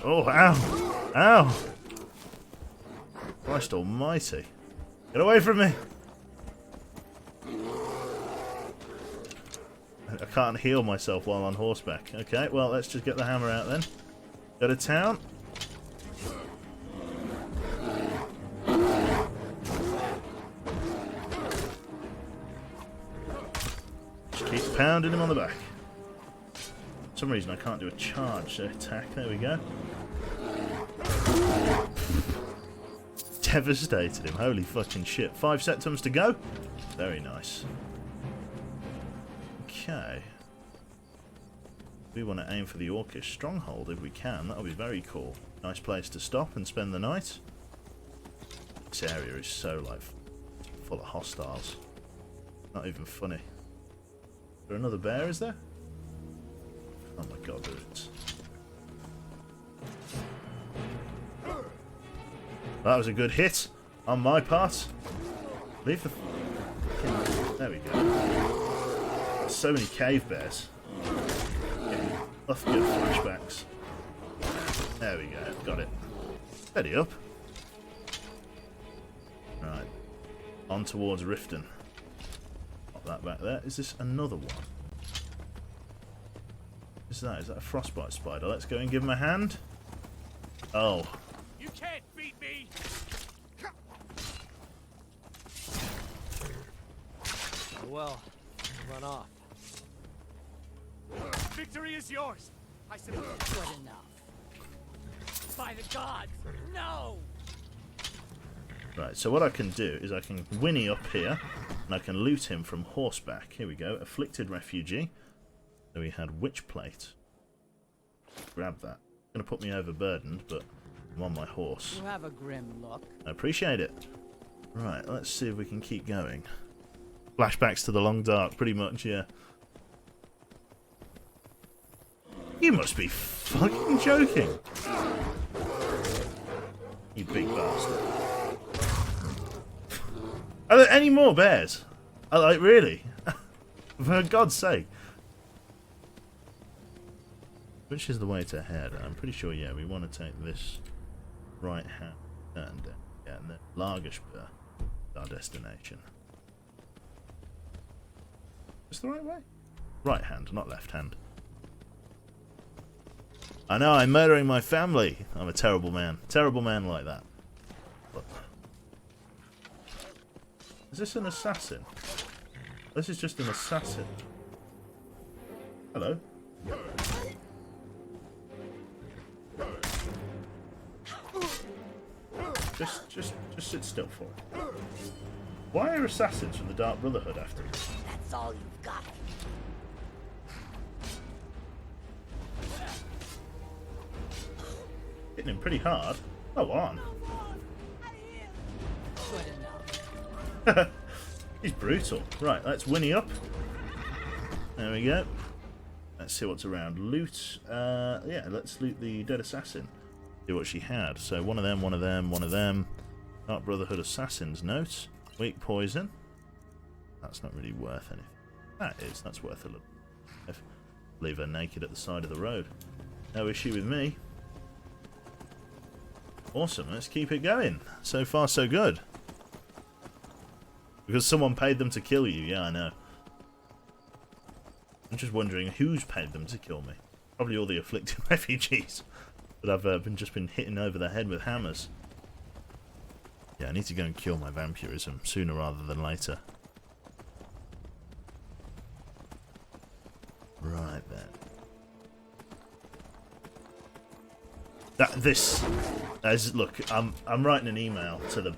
Oh, ow! Ow! Christ almighty. Get away from me! I can't heal myself while on horseback. Okay, well, let's just get the hammer out then. Go to town. Just keep pounding him on the back. For some reason I can't do a charge attack. There we go. Devastated him. Holy fucking shit. 5 septums to go. Very nice. Okay. We want to aim for the Orcish stronghold if we can. That'll be very cool. Nice place to stop and spend the night. This area is so, like, full of hostiles. Not even funny. Is there another bear, is there? Oh my god, there is. That was a good hit on my part. Leave the... There we go. So many cave bears. Lots of good flashbacks. There we go, got it. Steady up. Right. On towards Riften. Pop that back there. Is this another one? Is that a frostbite spider? Let's go and give him a hand. Oh. You can't beat me! Well, run off. Victory is yours! I suppose. Good enough. By the gods! No! Right, so what I can do is I can whinny up here, and I can loot him from horseback. Here we go, afflicted refugee. So we had witch plate. Grab that. It's going to put me overburdened, but I'm on my horse. You have a grim look. I appreciate it. Right, let's see if we can keep going. Flashbacks to the long dark, pretty much, yeah. You must be fucking joking. You big bastard. Are there any more bears? Like, really? For God's sake. Which is the way to head? I'm pretty sure, yeah, we want to take this right hand turn down. Yeah, and then Lagerspur is our destination. Is the right way? Right hand, not left hand. I know, I'm murdering my family. I'm a terrible man. Terrible man like that. But... is this an assassin? This is just an assassin. Hello. Just sit still for it. Why are assassins from the Dark Brotherhood after me? That's all you've got. Hitting him pretty hard. Oh, on. Good enough. He's brutal. Right, let's whinny up. There we go. Let's see what's around. Loot. Yeah, let's loot the dead assassin. See what she had. So one of them, one of them, one of them. Dark Brotherhood assassins note. Weak poison. That's not really worth anything. That's worth a look. Leave her naked at the side of the road. No issue with me. Awesome, let's keep it going. So far, so good. Because someone paid them to kill you, yeah, I know. I'm just wondering who's paid them to kill me. Probably all the afflicted refugees that I've just been hitting over the head with hammers. Yeah, I need to go and kill my vampirism sooner rather than later. Right then. Look, I'm writing an email to the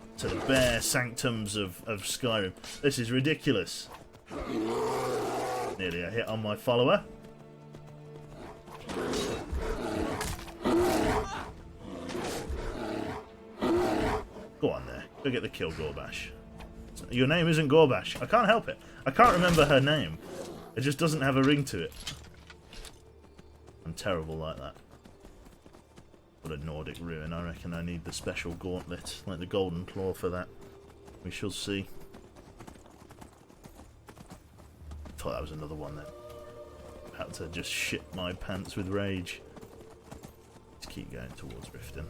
bare sanctums of Skyrim. This is ridiculous. Nearly a hit on my follower. Go on there. Go get the kill, Gorbash. Your name isn't Gorbash. I can't help it. I can't remember her name. It just doesn't have a ring to it. I'm terrible like that. What a Nordic ruin. I reckon I need the special gauntlet, like the golden claw for that. We shall see. Thought that was another one then. Had to just shit my pants with rage. Let's keep going towards Riften.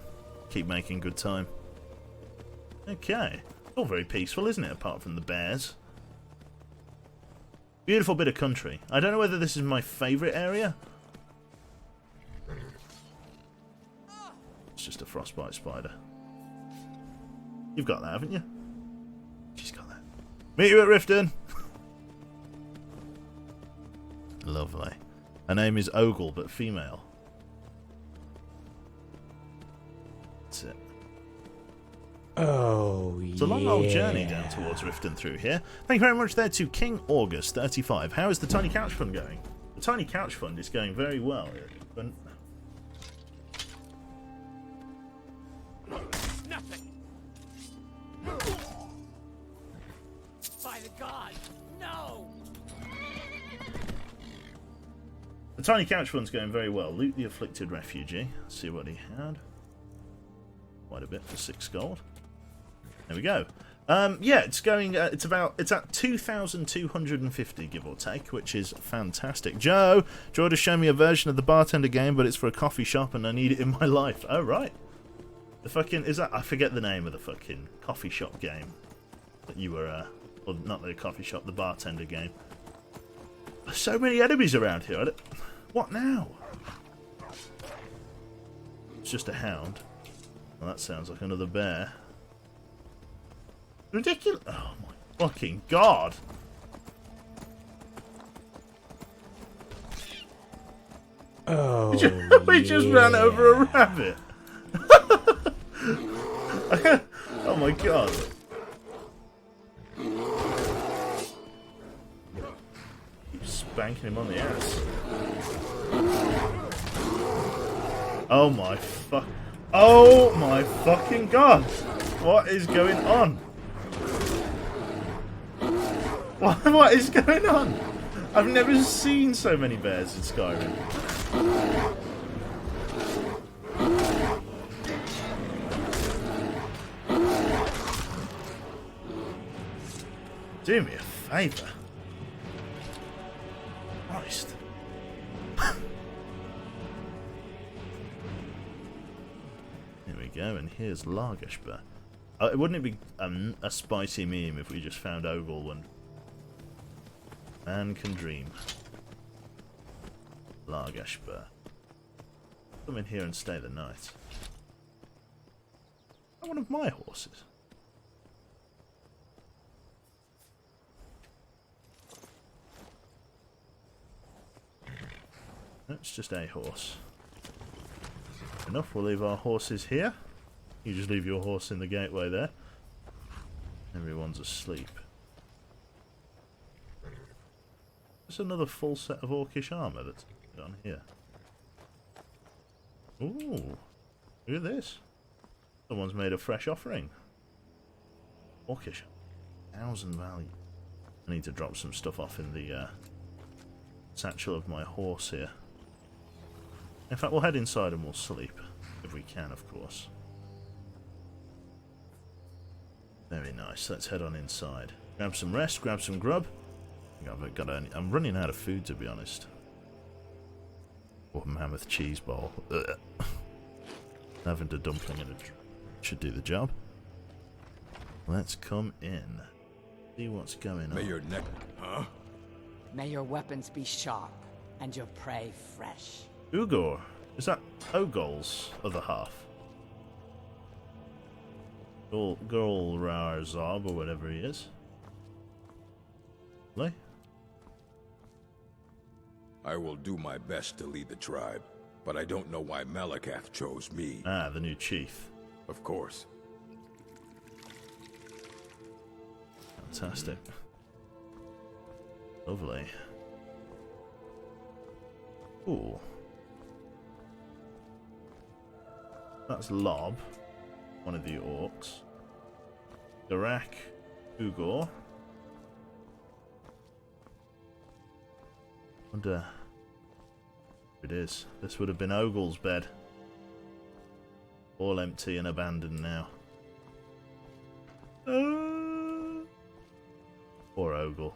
Keep making good time. Okay. All very peaceful, isn't it, apart from the bears? Beautiful bit of country. I don't know whether this is my favourite area. It's just a frostbite spider. You've got that, haven't you? She's got that. Meet you at Riften! Lovely. Her name is Ogle, but female. That's it. Oh, It's a long old journey down towards Riften through here. Thank you very much there to King August 35. How is the Tiny Couch Fund going? The Tiny Couch Fund is going very well. But Nothing. By the gods, no! the Tiny Couch Fund's going very well. Loot the afflicted refugee. Let's see what he had. Quite a bit for 6 gold. There we go. Yeah, it's going. It's at 2,250, give or take, which is fantastic. Joe, do you want to show me a version of the bartender game, but it's for a coffee shop, and I need it in my life? Oh right. The fucking I forget the name of the fucking coffee shop game that you were. Or not the coffee shop, the bartender game. There's so many enemies around here. What now? It's just a hound. Well, that sounds like another bear. Ridiculous! Oh my fucking god! Oh, we just ran over a rabbit. Oh my god! Keep spanking him on the ass. Oh my fuck! Oh my fucking god! What is going on? What is going on? I've never seen so many bears in Skyrim. Do me a favour. Christ. Here we go, and here's Largashba. Wouldn't it be a spicy meme if we just found Ogle and man can dream. Largashba. Come in here and stay the night. One of my horses. That's just a horse. Enough, we'll leave our horses here. You just leave your horse in the gateway there. Everyone's asleep. There's another full set of orcish armour that's on here. Ooh, look at this. Someone's made a fresh offering. Orcish. 1,000 value. I need to drop some stuff off in the satchel of my horse here. In fact, we'll head inside and we'll sleep. If we can, of course. Very nice. Let's head on inside. Grab some rest, grab some grub. I'm running out of food, to be honest. Or mammoth cheese bowl. Ugh. Having a dumpling and should do the job. Let's come in. See what's going on. May your neck... Huh? May your weapons be sharp and your prey fresh. Ugor. Is that Ogol's other half? Gorl-Rar-Zob, or whatever he is. Really? I will do my best to lead the tribe, but I don't know why Malakath chose me. Ah, the new chief. Of course. Fantastic. Lovely. Ooh. That's Lob, one of the orcs. Garak, Ugor. Wonder who it is. This would have been Ogle's bed. All empty and abandoned now. Poor Ogle.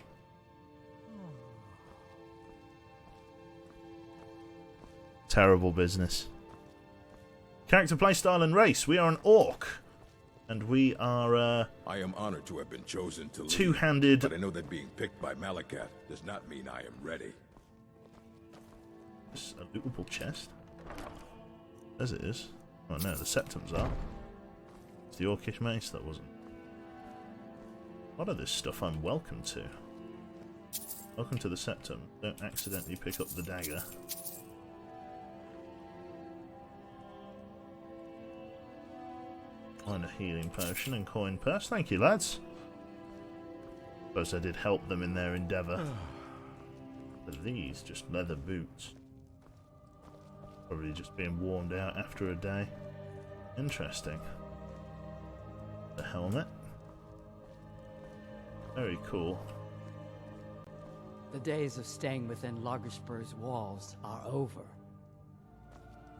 Terrible business. Character, playstyle, and race. We are an orc. And we are, I am honored to have been chosen to lead, two-handed. but I know that being picked by Malakath does not mean I am ready. Is a lootable chest? As it is. Oh no, the septums are. It's the orcish mace that wasn't. A lot of this stuff I'm welcome to. Welcome to the septum. Don't accidentally pick up the dagger. Find a healing potion and coin purse. Thank you, lads. Suppose I did help them in their endeavour. But these, just leather boots. Probably just being warmed out after a day. Interesting. The helmet. Very cool. The days of staying within Lagerspur's walls are over.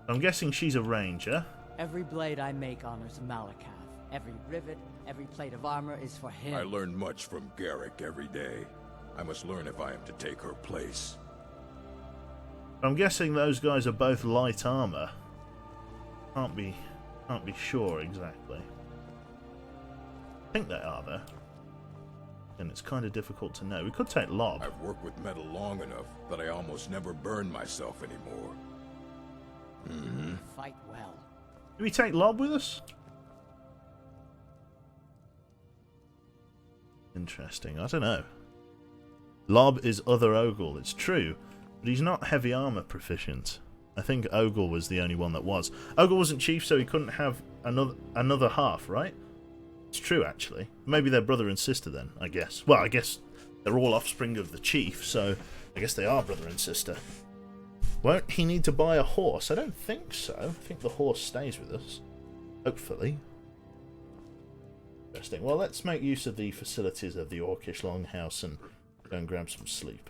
I'm guessing she's a ranger. Every blade I make honors Malakath. Every rivet, every plate of armor is for him. I learn much from Garrick every day. I must learn if I am to take her place. I'm guessing those guys are both light armor. Can't be sure exactly. I think they are though. And it's kind of difficult to know. We could take Lob. I've worked with metal long enough that I almost never burn myself anymore. Fight well. Do we take Lob with us? Interesting. I don't know. Lob is other Ogle, it's true, but he's not heavy armor proficient. I think Ogle was the only one that was. Ogle wasn't chief, so he couldn't have another half, right? It's true, actually. Maybe they're brother and sister then, I guess. Well, I guess they're all offspring of the chief, so I guess they are brother and sister. Won't he need to buy a horse? I don't think so. I think the horse stays with us. Hopefully. Interesting. Well, let's make use of the facilities of the Orcish Longhouse and go and grab some sleep.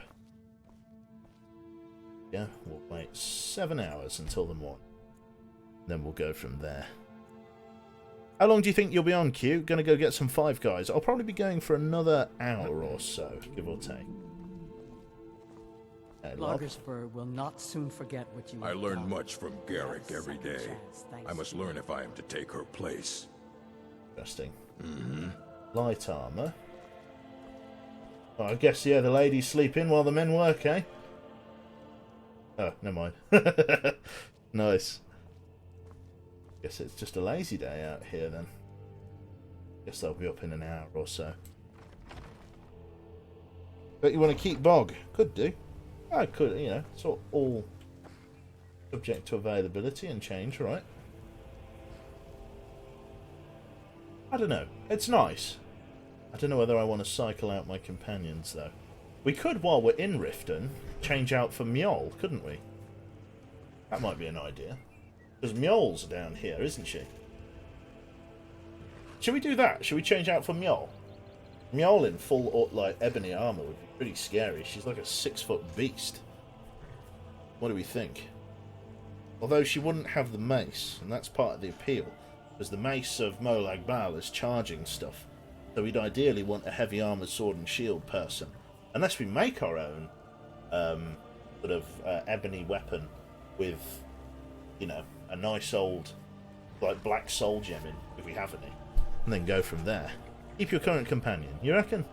Yeah, we'll wait 7 hours until the morning. Then we'll go from there. How long do you think you'll be on, Q? Gonna go get some Five Guys. I'll probably be going for another hour or so, give or take. Lagerspur will not soon forget what you I have learn done. much from Garrick You have a every second day. chance, thanks I must to learn you. if I am to take her place. Interesting. Light armor. Oh, I guess, yeah, the ladies sleep in while the men work, eh? Oh, never mind. Nice. Guess it's just a lazy day out here then. Guess they'll be up in an hour or so. But you want to keep Bog? Could do. I could, you know, it's all subject to availability and change, right? I don't know. It's nice. I don't know whether I want to cycle out my companions, though. We could, while we're in Riften, change out for Mjol, couldn't we? That might be an idea. Because Mjol's down here, isn't she? Should we do that? Should we change out for Mjol? Mjol in full, like, ebony armor would be pretty scary. She's like a 6-foot beast. What do we think? Although she wouldn't have the mace, and that's part of the appeal. Because the mace of Molag Bal is charging stuff. So we'd ideally want a heavy armored sword and shield person. unless we make our own sort of ebony weapon with, you know, a nice old like black soul gem in, if we have any, and then go from there. Keep your current companion, you reckon?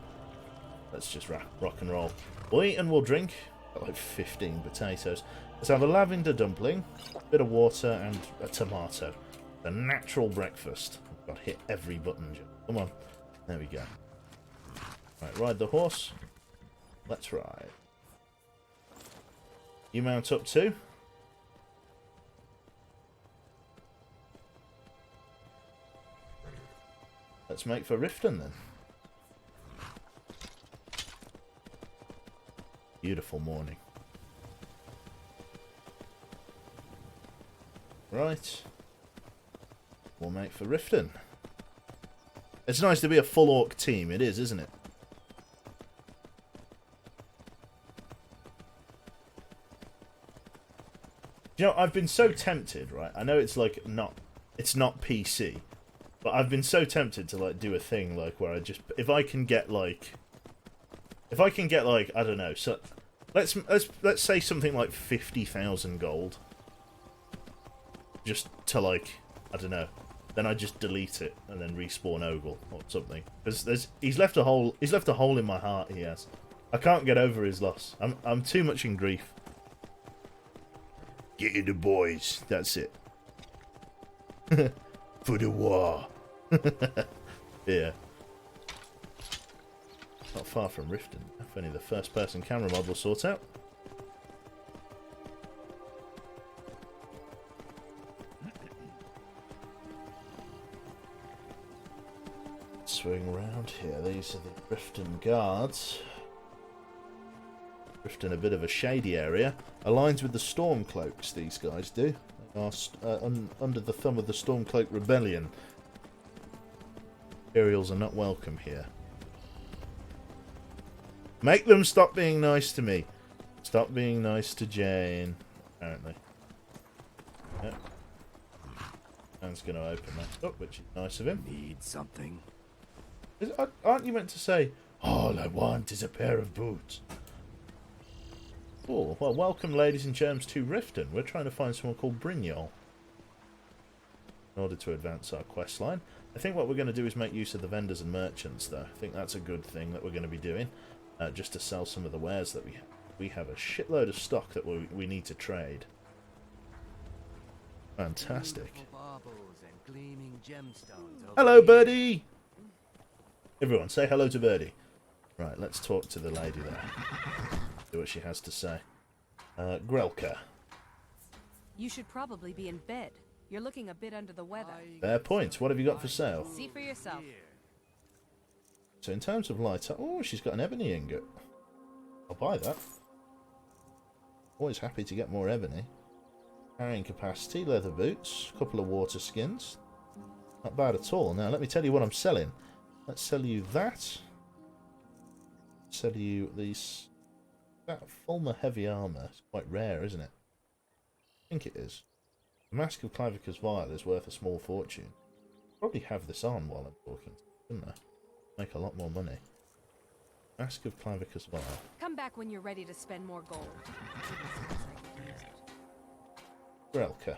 Let's just rock and roll. We'll eat and we'll drink. Got like 15 potatoes. Let's have a lavender dumpling, a bit of water, and a tomato. A natural breakfast. Got to hit every button. Come on. There we go. Right, ride the horse. Let's ride. You mount up too. Let's make for Riften then. Beautiful morning. Right. We'll make for Riften. It's nice to be a full orc team, it is, isn't it? You know, I've been so tempted, right? I know it's like it's not PC, but I've been so tempted to like do a thing like where I just if I can get like I don't know, so let's say something like 50,000 gold, just to like I don't know, then I just delete it and then respawn Ogle or something, because he's left a hole in my heart. He has. I can't get over his loss. I'm too much in grief. Get you the boys. That's it. For the war. Yeah. Not far from Riften. If only the first person camera mod will sort out. Swing round here. These are the Riften guards. Riften, a bit of a shady area. Aligns with the Stormcloaks, these guys do. They are under the thumb of the Stormcloak Rebellion. Imperials are not welcome here. Make them stop being nice to me. Stop being nice to Jane, apparently. Yep. Man's going to open that up, which is nice of him. Need something. Aren't you meant to say, all I want is a pair of boots? Oh, well, welcome, ladies and germs, to Riften. We're trying to find someone called Brynjol in order to advance our quest line. I think what we're going to do is make use of the vendors and merchants, though. I think that's a good thing that we're going to be doing, just to sell some of the wares that we have. We have a shitload of stock that we need to trade. Fantastic. Hello, Birdie! Everyone, say hello to Birdie. Right, let's talk to the lady there. See what she has to say. Grelka. You should probably be in bed. You're looking a bit under the weather. Fair point. What have you got for sale? See for yourself. So in terms of light, oh, she's got an ebony ingot. I'll buy that. Always happy to get more ebony. Carrying capacity, leather boots, a couple of water skins. Not bad at all. Now let me tell you what I'm selling. Let's sell you that. Sell you these. That Fulmer heavy armour. It's quite rare, isn't it? I think it is. The Mask of Clavicus Vial is worth a small fortune. Probably have this on while I'm talking, couldn't I? Make a lot more money. Mask of Clavicus Vial. Come back when you're ready to spend more gold. Grelka.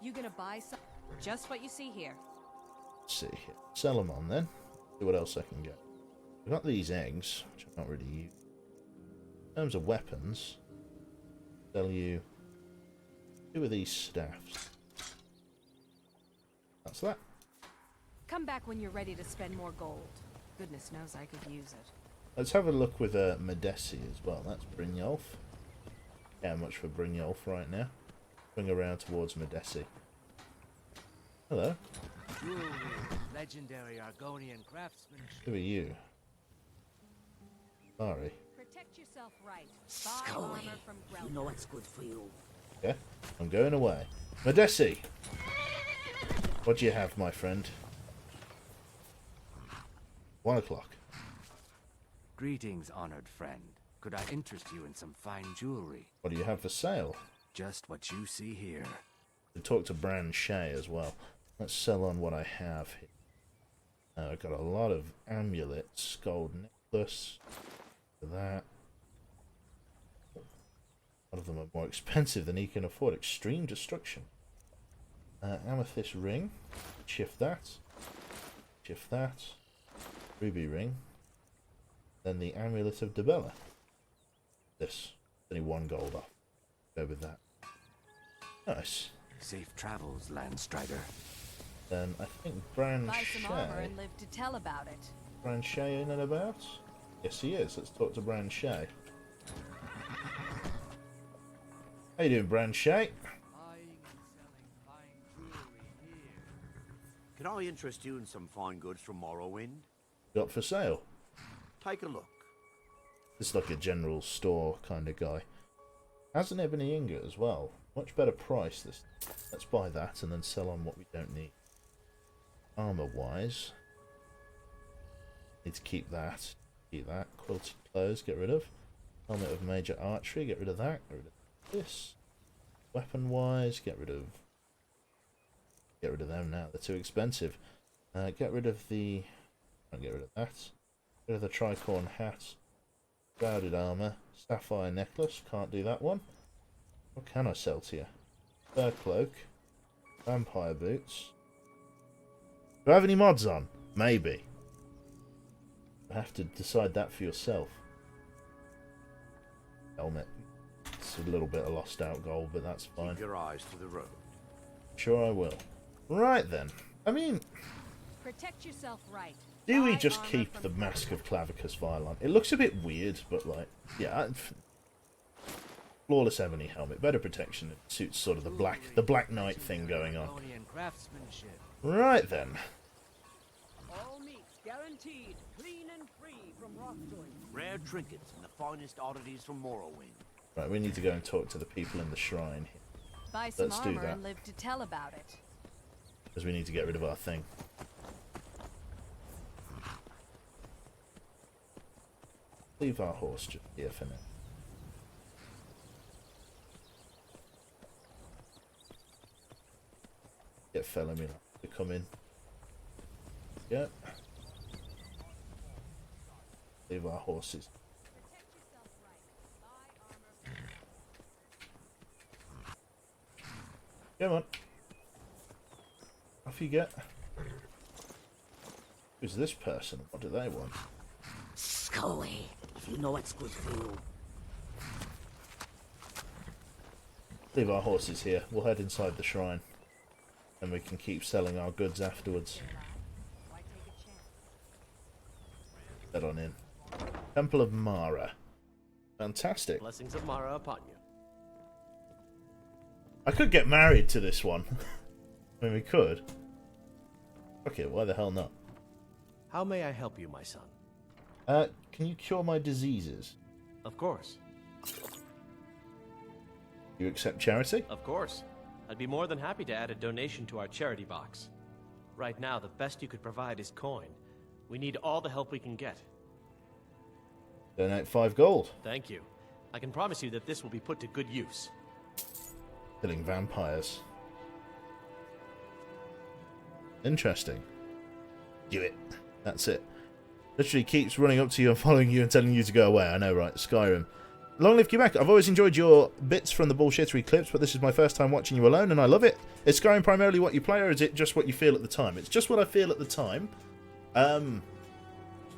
You gonna buy some? Just what you see here. Let's see here. Sell them on then. See what else I can get. I've got these eggs, which I can't really use. In terms of weapons, sell you 2 of these staffs. That's that. Come back when you're ready to spend more gold. Goodness knows I could use it. Let's have a look with Medesi as well. That's Brynjolf. Yeah, much for Brynjolf right now. Swing around towards Medesi. Hello. Legendary Argonian craftsmanship. Who are you? Sorry. Protect yourself right. Buy armor from Grelka. You know what's good for you. Okay, I'm going away. Medesi! What do you have, my friend? 1 o'clock. Greetings, honored friend. Could I interest you in some fine jewelry? What do you have for sale? Just what you see here. And talk to Bran Shay as well. Let's sell on what I have here. I've got a lot of amulets, gold necklace, For that. One of them are more expensive than he can afford. Extreme destruction. Amethyst ring. Shift that. Shift that. Ruby ring. Then the amulet of Debella. This. Only 1 gold off. Go with that. Nice. Safe travels, Landstrider. Then I think Bran Buy some armor Shay. and live to tell about it. Bran Shay in and about? Yes, he is. Let's talk to Bran Shay. How you doing, Bran Shay? Can I interest you in some fine goods from Morrowind? Got for sale? Take a look. This is like a general store kind of guy. Has an ebony ingot as well. Much better price. This. Let's buy that and then sell on what we don't need. Armor-wise, need to keep that. Keep that. Quilted clothes, get rid of. Helmet of major archery, get rid of that. Get rid of this. Weapon-wise, get rid of them now. They're too expensive. Get rid of the. I'll get rid of that. Get rid of the tricorn hat. Shrouded armor. Sapphire necklace. Can't do that one. What can I sell to you? Fur cloak. Vampire boots. Do I have any mods on? Maybe. You have to decide that for yourself. Helmet. It's a little bit of lost out gold, but that's fine. Keep your eyes to the road. Sure I will. Right then. I mean, Protect yourself right. do we Buy just armor keep from the Mask of Clavicus Violon? It looks a bit weird, but like, yeah. Flawless ebony helmet, better protection. It suits sort of the Black Knight thing going on. Craftsmanship. Right then. All meats guaranteed, clean and free from rock joints. Rare trinkets and the finest oddities from Morrowind. Right, we need to go and talk to the people in the shrine here. Buy some Let's do armor that. and live to tell about it. Because we need to get rid of our thing. Leave our horse just here for now. Get Felomir to come in. Yeah. Leave our horses. Come on. Off you get. Who's this person? What do they want? Scully, if you know what's good for you. Leave our horses here. We'll head inside the shrine. And we can keep selling our goods afterwards. Head on in. Temple of Mara. Fantastic. Blessings of Mara upon you. I could get married to this one. I mean, we could. Okay, why the hell not? How may I help you, my son? Can you cure my diseases? Of course. You accept charity? Of course. I'd be more than happy to add a donation to our charity box. Right now, the best you could provide is coin. We need all the help we can get. Donate 5 gold. Thank you. I can promise you that this will be put to good use. Killing vampires. Interesting. Do it. That's it. Literally keeps running up to you and following you and telling you to go away. I know, right? Skyrim. Long live Quebec. I've always enjoyed your bits from the bullshittery clips, but this is my first time watching you alone, and I love it. Is Skyrim primarily what you play, or is it just what you feel at the time? It's just what I feel at the time.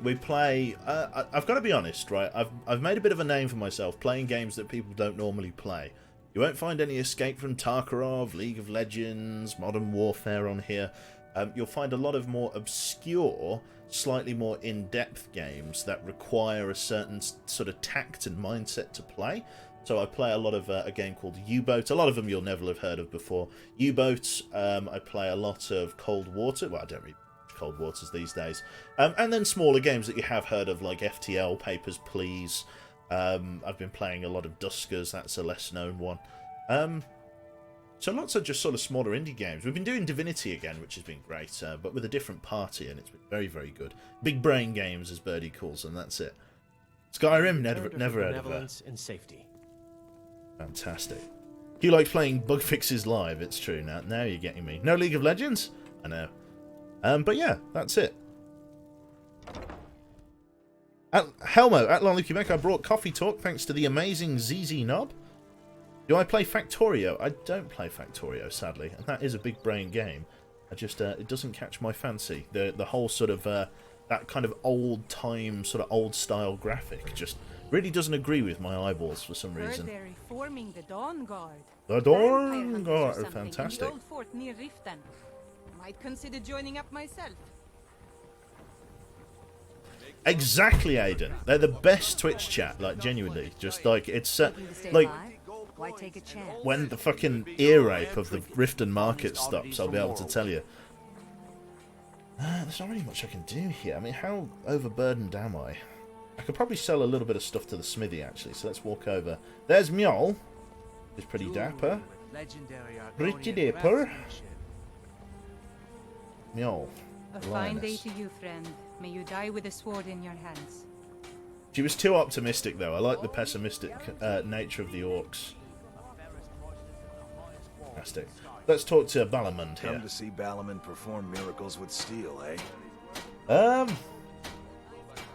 We play... I've got to be honest, right? I've made a bit of a name for myself playing games that people don't normally play. You won't find any Escape from Tarkov, League of Legends, Modern Warfare on here. You'll find a lot of more obscure, slightly more in-depth games that require a certain sort of tact and mindset to play. So I play a lot of a game called U-Boat. A lot of them you'll never have heard of before. U-Boat, I play a lot of Cold Water. Well, I don't read Cold Waters these days. And then smaller games that you have heard of, like FTL, Papers, Please. I've been playing a lot of Duskers. That's a less-known one. So lots of just sort of smaller indie games. We've been doing Divinity again, which has been great, but with a different party, and it's been very, very good. Big brain games, as Birdie calls them, that's it. Skyrim, never heard of that. And safety. Fantastic. Do you like playing bug fixes live? It's true, now you're getting me. No League of Legends? I know. But yeah, that's it. Helmo, at Lolukimek, I brought Coffee Talk thanks to the amazing ZZ Knob. Do I play Factorio? I don't play Factorio, sadly, and that is a big brain game. I just, it doesn't catch my fancy. The whole sort of, that kind of old-time, sort of old-style graphic just really doesn't agree with my eyeballs for some reason. They're reforming the Dawn Guard. The Dawn Guard, fantastic. In the old fort near Riften. Might consider joining up myself. Exactly, Aiden. They're the best Twitch chat, like, genuinely. Just, like, it's, like, Why take a chance? when the fucking ear rape of the Riften market stops, I'll be able to tell you. There's not really much I can do here. I mean, how overburdened am I? I could probably sell a little bit of stuff to the smithy, actually, so let's walk over. There's Mjol. He's pretty dapper. Pretty dapper. Mjol. A fine day to you, friend. May you die with a sword in your hands. She was too optimistic, though. I like the pessimistic nature of the orcs. Fantastic. Let's talk to Balamund here. Come to see Balamund perform miracles with steel, eh?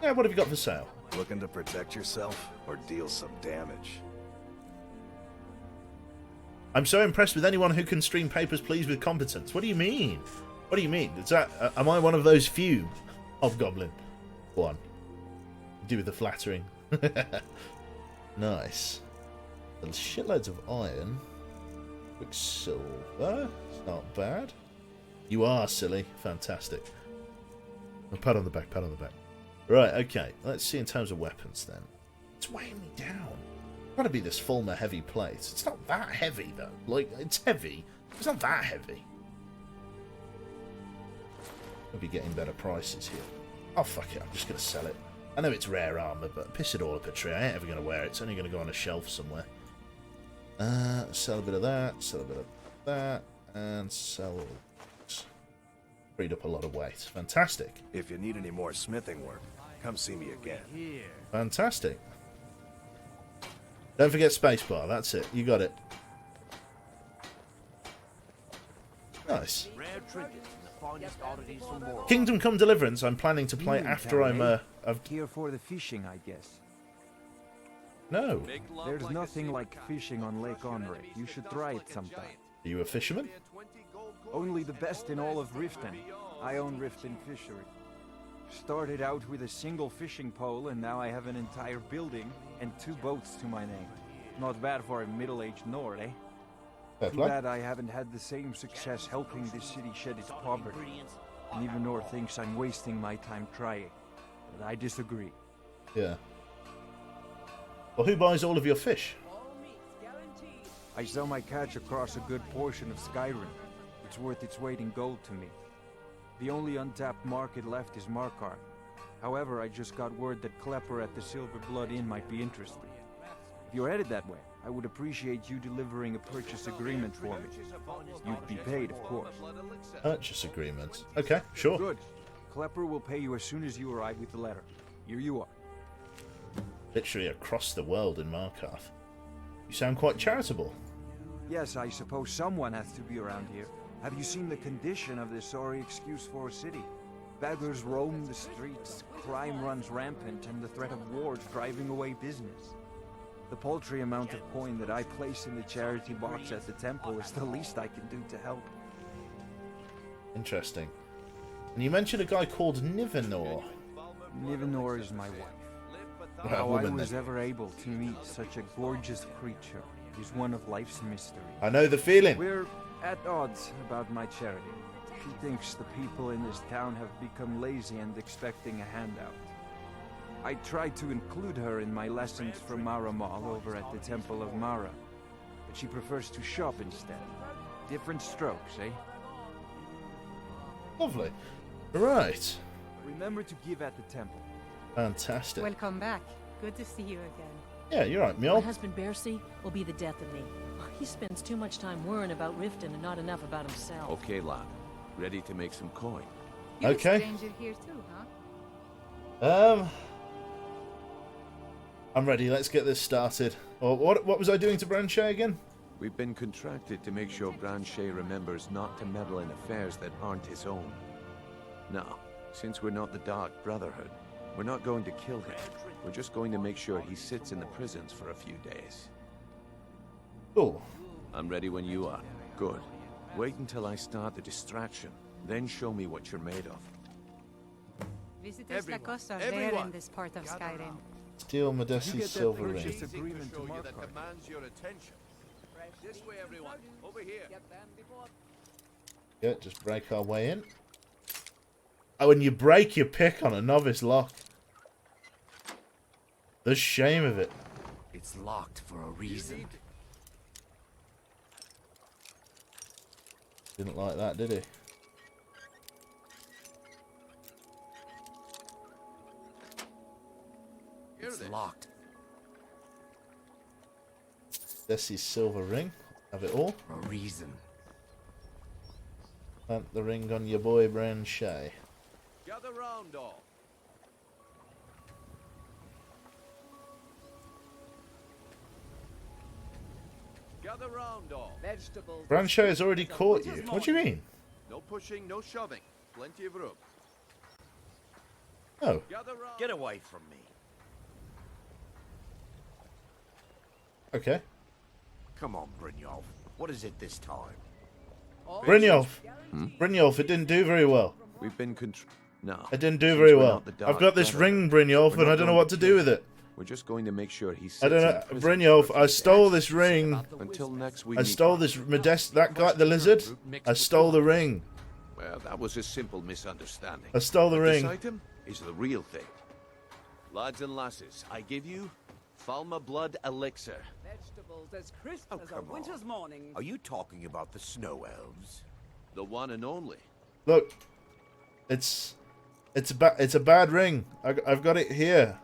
Yeah, what have you got for sale? Looking to protect yourself or deal some damage? I'm so impressed with anyone who can stream Papers, Please with competence. What do you mean? What do you mean? Is that, am I one of those few? Hobgoblin. One. Do with the flattering. Nice. There's shitloads of iron. Quicksilver. It's not bad. You are silly. Fantastic. Oh, pat on the back, pat on the back. Right, okay. Let's see in terms of weapons then. It's weighing me down. Gotta be this Fulmer heavy plate. It's not that heavy though. Like, it's heavy. It's not that heavy. We'll be getting better prices here. Oh, fuck it. I'm just going to sell it. I know it's rare armor, but piss it all up a tree. I ain't ever going to wear it. It's only going to go on a shelf somewhere. Sell a bit of that. Sell a bit of that. And sell... Freed up a lot of weight. Fantastic. If you need any more smithing work, come see me again. Fantastic. Don't forget spacebar. That's it. You got it. Nice. Kingdom Come Deliverance. I'm planning to play after I'm Here for the fishing, I guess. No. There's nothing like fishing on Lake Onre. You should try it sometime. Are you a fisherman? Only the best in all of Riften. I own Riften Fishery. Started out with a single fishing pole, and now I have an entire building and 2 boats to my name. Not bad for a middle-aged Nord, eh? Too bad I haven't had the same success helping this city shed its poverty. And even Nord thinks I'm wasting my time trying. But I disagree. Yeah. Well, who buys all of your fish? I sell my catch across a good portion of Skyrim. It's worth its weight in gold to me. The only untapped market left is Markarth. However, I just got word that Klepper at the Silver Blood Inn might be interested. If you're headed that way, I would appreciate you delivering a purchase agreement for me. You'd be paid, of course. Purchase agreement. Okay, sure. Good. Klepper will pay you as soon as you arrive with the letter. Here you are. Literally across the world in Markarth. You sound quite charitable. Yes, I suppose someone has to be around here. Have you seen the condition of this sorry excuse for a city? Beggars roam the streets, crime runs rampant, and the threat of war is driving away business. The paltry amount of coin that I place in the charity box at the temple is the least I can do to help. Interesting. And you mentioned a guy called Nivenor. Nivenor is my wife. How I was ever able to meet such a gorgeous creature is one of life's mysteries. I know the feeling. We're at odds about my charity. She thinks the people in this town have become lazy and expecting a handout. I try to include her in my lessons from Mara Mall over at the Temple of Mara, but she prefers to shop instead. Different strokes, eh? Lovely. Right. Remember to give at the temple. Fantastic. Welcome back. Good to see you again. Yeah, you're right, Mjol. My husband Bercy will be the death of me. He spends too much time worrying about Riften and not enough about himself. Okay, lad. Ready to make some coin. You're okay. A stranger here too, huh? I'm ready. Let's get this started. Or what was I doing to Branchet again? We've been contracted to make sure Branchet remembers not to meddle in affairs that aren't his own. Now, since we're not the Dark Brotherhood, We're not going to kill him. We're just going to make sure he sits in the prisons for a few days. Cool. I'm ready when you are. Good. Wait until I start the distraction. Then show me what you're made of. Visitors like us are rare in this part of Skyrim. Steal Modesti's silver ring. Agreement to Mark that demands your attention. This way, everyone. Over here. Yeah, just break our way in. Oh, and you break your pick on a novice lock. The shame of it. It's locked for a reason. Didn't like that, did he? It's locked. Desi's silver ring. Have it all. For a reason. Plant the ring on your boy, Bran Shay. Gather round, all. Gather round, all. Vegetables. Bran Shay has already caught you. What do you mean? No pushing, no shoving. Plenty of room. Oh. Get away from me. Okay. Come on, Brynjolf. What is it this time? Brynjolf. Brynjolf, it didn't do very well. We've been No. It didn't do very well. I've got this ring, Brynjolf, and I don't know what to do with it. We're just going to make sure he sits I don't know, Brynjolf. I stole this ring. Until next week. I stole this that guy, the lizard. I stole the ring. Well, that was a simple misunderstanding. I stole the ring. This item is the real thing. Lads and lasses, I give you Falma Blood Elixir. Vegetables as crisp Oh, as a come winter's on. morning. Are you talking about the snow elves? The one and only. Look, it's a bad ring. I've got it here.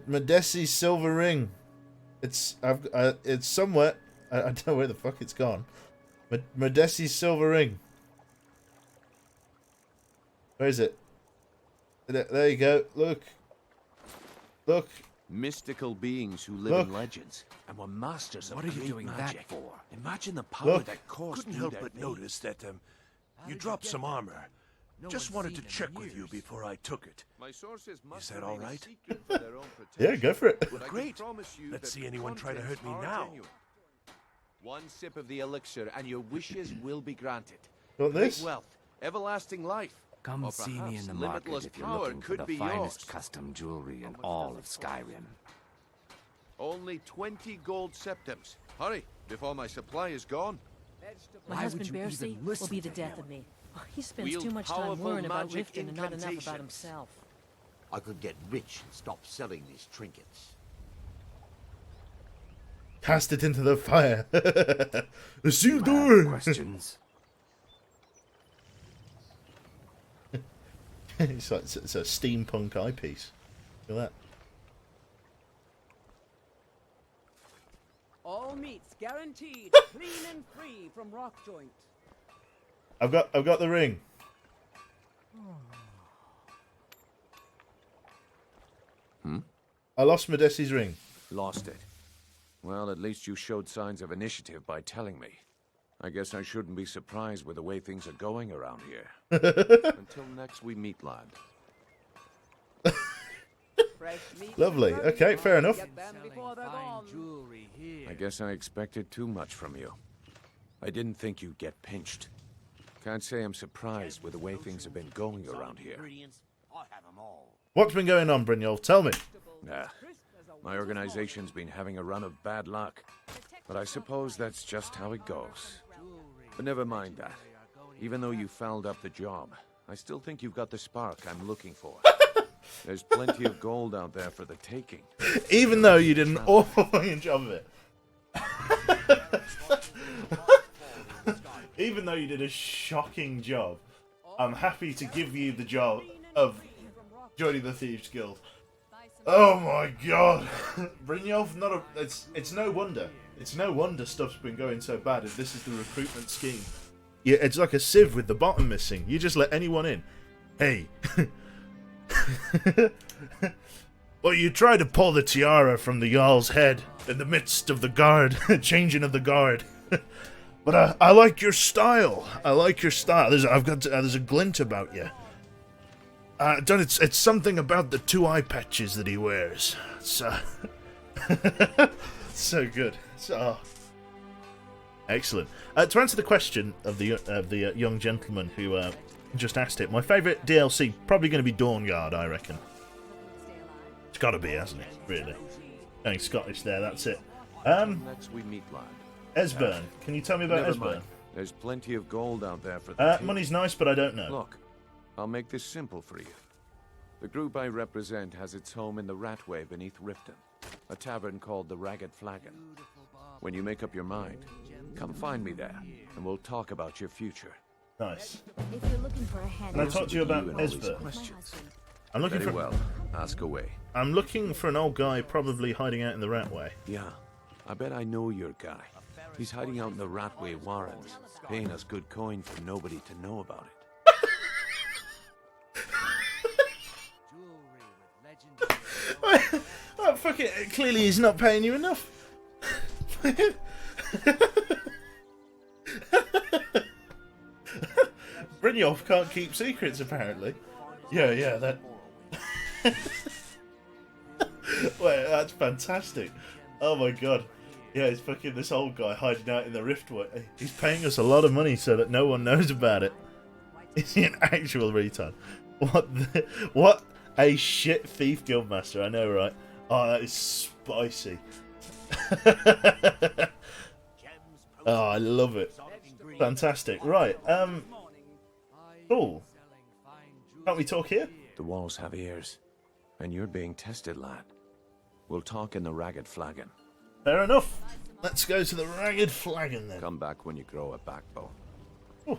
Modesti's silver ring. It's somewhere. I don't know where the fuck it's gone. Modesti's silver ring. Where is it? There you go. Look. Look. Mystical beings who live in legends and were masters of What are you great doing magic. that for? Imagine the power Look. that caused Couldn't help but notice that you dropped some armor. Just wanted to check with you before I took it. My sources must Is that all remain a right? secret for their own Yeah, go for it. But I can Great. promise you Let's that see the anyone try to hurt me contents now. are genuine. One sip of the elixir and your wishes will be granted. Want Great this? wealth, everlasting life. Come or see me perhaps in the limitless market if you're power looking for could the be finest yours. custom jewelry in all of Skyrim. Only 20 gold septims. Hurry, before my supply is gone. My Why would husband you even Bercy will listen be the to death him? of me. He spends Wield too much time powerful worrying about magic Riften and not enough about incantations. himself. I could get rich and stop selling these trinkets. Cast it into the fire. Isildur! Questions? it's a steampunk eyepiece. Look at that. All meats guaranteed, clean and free from rock joint. I've got the ring. I lost Modesti's ring. Lost it. Well, at least you showed signs of initiative by telling me. I guess I shouldn't be surprised with the way things are going around here. Until next we meet, lad. Fresh meat Lovely. and Okay, fair enough. Get them before they're gone. Jewelry here. I guess I expected too much from you. I didn't think you'd get pinched. Can't say I'm surprised with the way things have been going around here. Ingredients, I have them all. What's been going on, Brynjolf? Tell me. Nah, my organization's been having a run of bad luck. But I suppose that's just how it goes. But never mind that. Even though you fouled up the job, I still think you've got the spark I'm looking for. There's plenty of gold out there for the taking. Even though you did an awful fucking job of it. Even though you did a shocking job, I'm happy to give you the job of joining the Thieves Guild. Oh my god. Brynjolf, it's no wonder. It's no wonder stuff's been going so bad if this is the recruitment scheme. Yeah, it's like a sieve with the bottom missing. You just let anyone in. Hey. Well, you try to pull the tiara from the Jarl's head in the midst of the guard, changing of the guard. But I like your style. I like your style. There's a glint about you. It's something about the 2 eye patches that he wears. So, so good. So, excellent. To answer the question of the young gentleman who just asked it, my favourite DLC probably going to be Dawn Guard, I reckon. It's got to be, hasn't it? Really. Going Scottish there. That's it. Next we meet, lad. Esbern. Can you tell me about Never Esbern? mind. There's plenty of gold out there for the money's nice, but I don't know. Look, I'll make this simple for you. The group I represent has its home in the Ratway beneath Riften, a tavern called the Ragged Flagon. When you make up your mind, come find me there, and we'll talk about your future. Nice. If you're looking for a hand, Can I talk to you about and all these Esbern? questions. I'm looking Very for. well. Ask away. I'm looking for an old guy, probably hiding out in the Ratway. Yeah, I bet I know your guy. He's hiding out in the Ratway Warrens, paying us good coin for nobody to know about it. Oh, fuck it. Clearly he's not paying you enough. Brynjolf can't keep secrets, apparently. Yeah, that... Wait, that's fantastic. Oh my god. Yeah, it's fucking this old guy hiding out in the Riftway. He's paying us a lot of money so that no one knows about it. Is he an actual retard? What a shit thief guildmaster, I know, right? Oh, that is spicy. Oh, I love it. Fantastic. Right, cool. Can't we talk here? The walls have ears, and you're being tested, lad. We'll talk in the Ragged Flagon. Fair enough. Let's go to the Ragged Flagon then. Come back when you grow a backbone. Ooh.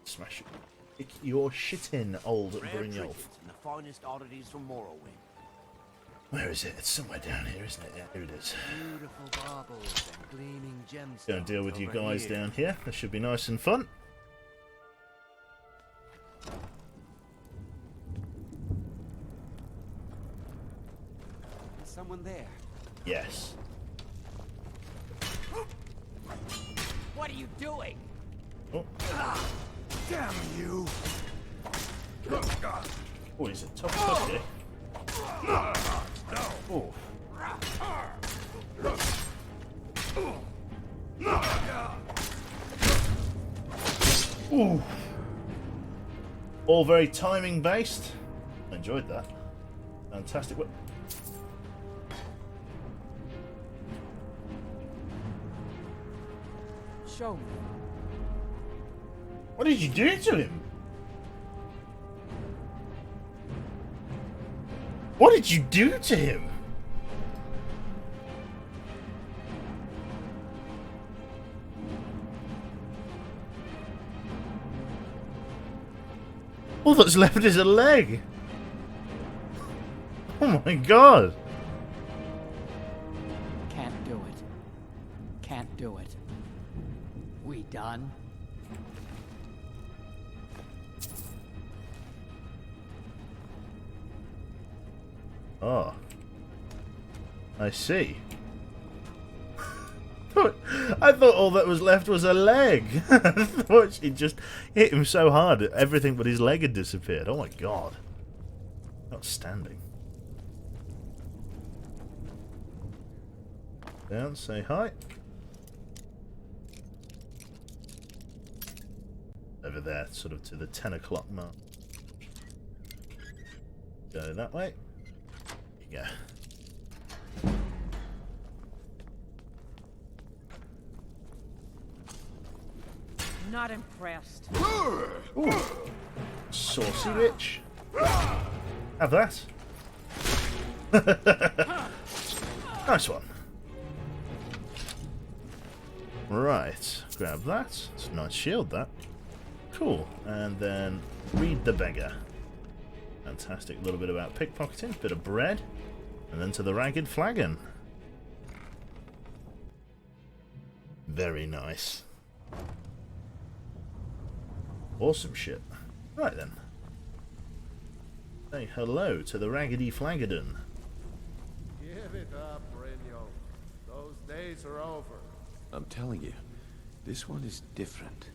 Smash it. Kick your shit in, old Brynjolf. The finest oddities from Morrowind. Where is it? It's somewhere down here, isn't it? Yeah, here it is. Beautiful baubles and gleaming gemstones. Go and deal with you over guys here. down here. This should be nice and fun. Is someone there? Yes. What are you doing? Oh. Damn you! Oh, he's a tough cookie. Oh. Ooh. All very timing based. I enjoyed that. Fantastic. Show me. What did you do to him? What did you do to him? All that's left is a leg. Oh my god. Can't do it. Can't do it. We done? Oh. I see. I thought all that was left was a leg. I thought she just hit him so hard that everything but his leg had disappeared. Oh my god. Outstanding. Down, say hi. Over there, sort of to the 10 o'clock mark. Go that way. Here you go. Not impressed. Ooh. Saucy bitch. Have that. Nice one. Right, grab that. It's a nice shield, that. Cool. And then read the beggar. Fantastic. A little bit about pickpocketing, bit of bread, and then to the Ragged Flagon. Very nice. Awesome shit. Right then. Say hello to the Raggedy Flagodon. Give it up, Brynjolf. Those days are over. I'm telling you, this one is different.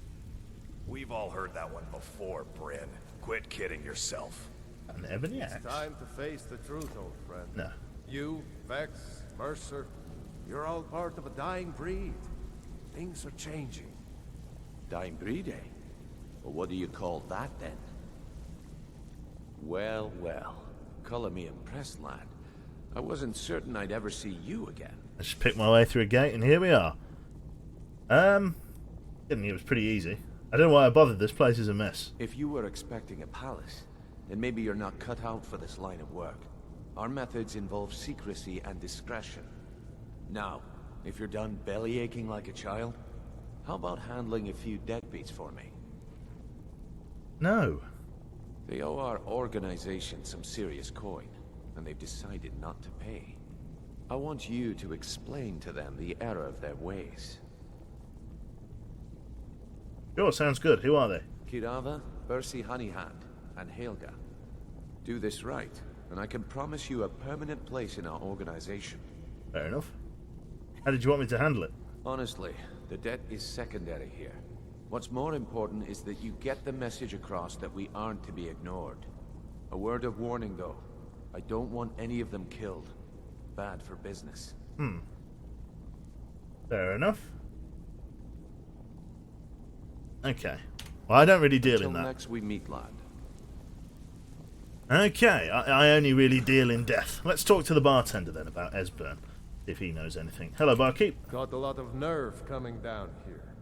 We've all heard that one before, Bryn. Quit kidding yourself. An ebony It's axe? time to face the truth, old friend. No. You, Vex, Mercer, you're all part of a dying breed. Things are changing. Dying breed, eh? Well, what do you call that, then? Well, well. Color me impressed, lad. I wasn't certain I'd ever see you again. I just picked my way through a gate, and here we are. Didn't think it was pretty easy. I don't know why I bothered. This place is a mess. If you were expecting a palace, then maybe you're not cut out for this line of work. Our methods involve secrecy and discretion. Now, if you're done belly aching like a child, how about handling a few deadbeats for me? No. They owe our organization some serious coin, and they've decided not to pay. I want you to explain to them the error of their ways. Sure, sounds good. Who are they? Kirava, Bersi Honeyhand, and Helga. Do this right, and I can promise you a permanent place in our organization. Fair enough. How did you want me to handle it? Honestly, the debt is secondary here. What's more important is that you get the message across that we aren't to be ignored. A word of warning, though. I don't want any of them killed. Bad for business. Fair enough. Okay. Well, I don't really deal in that. Until next we meet, lad. Okay, I only really deal in death. Let's talk to the bartender then about Esbern, if he knows anything. Hello, barkeep. Got a lot of nerve coming down here.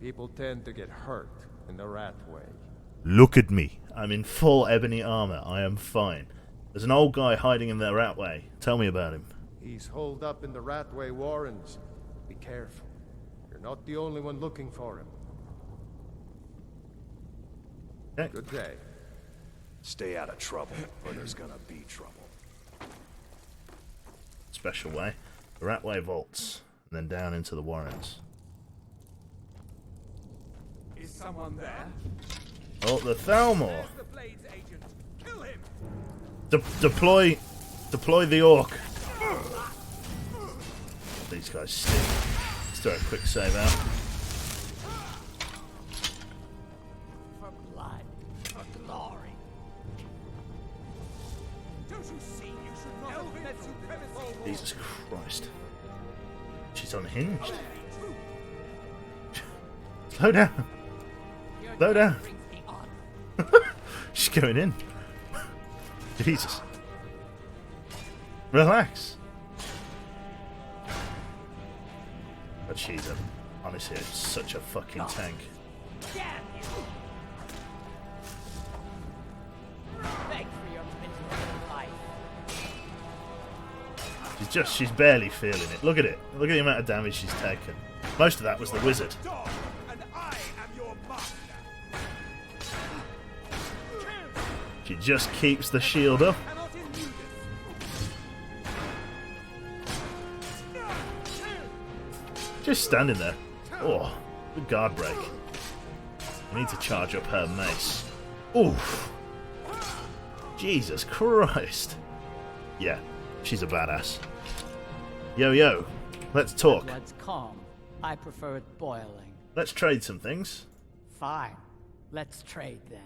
People tend to get hurt in the rat way. Look at me. I'm in full ebony armor. I am fine. There's an old guy hiding in the Ratway. Tell me about him. He's holed up in the Ratway Warrens. Be careful. You're not the only one looking for him. Okay. Good day. Stay out of trouble, or there's gonna be trouble. Special way. The Ratway vaults, and then down into the Warrens. Is someone there? Oh, the Thalmor. There's the Blades agent. Kill him. Deploy the orc. These guys stink. Let's throw a quick save out. For blood, for glory. Don't you see you should not have led supremacy? Jesus Christ. She's unhinged. Slow down. Slow down. She's going in. Jesus. Relax. But she's honestly such a fucking tank. Damn you! Thanks for your miserable life. She's barely feeling it. Look at it. Look at the amount of damage she's taken. Most of that was the wizard. Dog, and I am your master. She just keeps the shield up. Cannot elude us. Just standing there. Oh, good guard break. I need to charge up her mace. Oof. Jesus Christ. Yeah, she's a badass. Yo, yo. Let's talk. Blood's calm. I prefer it boiling. Let's trade some things. Fine. Let's trade then.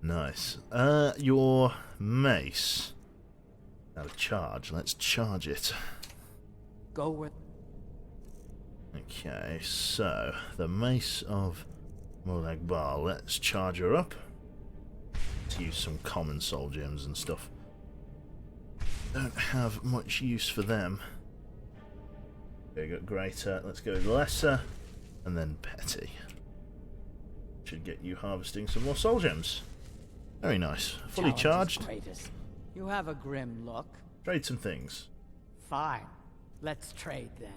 Nice. Your mace. Out of charge. Let's charge it. Go with... Okay, so the mace of Molag Bal. Let's charge her up. Let's use some common soul gems and stuff. Don't have much use for them. Okay, got greater. Let's go with lesser, and then petty. Should get you harvesting some more soul gems. Very nice. Fully charged. Greatest. You have a grim look. Trade some things. Fine. Let's trade then.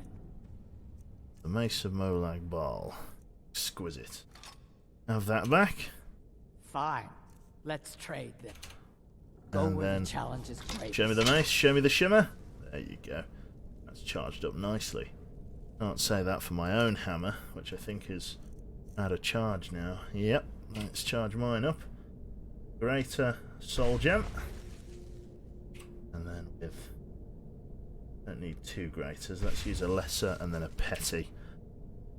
The mace of Molag Bal. Exquisite. Have that back. Fine. Let's trade then. Go And where then the challenge is greatest. show me the mace, show me the shimmer. There you go. That's charged up nicely. Can't say that for my own hammer, which I think is out of charge now. Yep, let's charge mine up. Greater soul gem. And then with... don't need two greaters. Let's use a lesser and then a petty.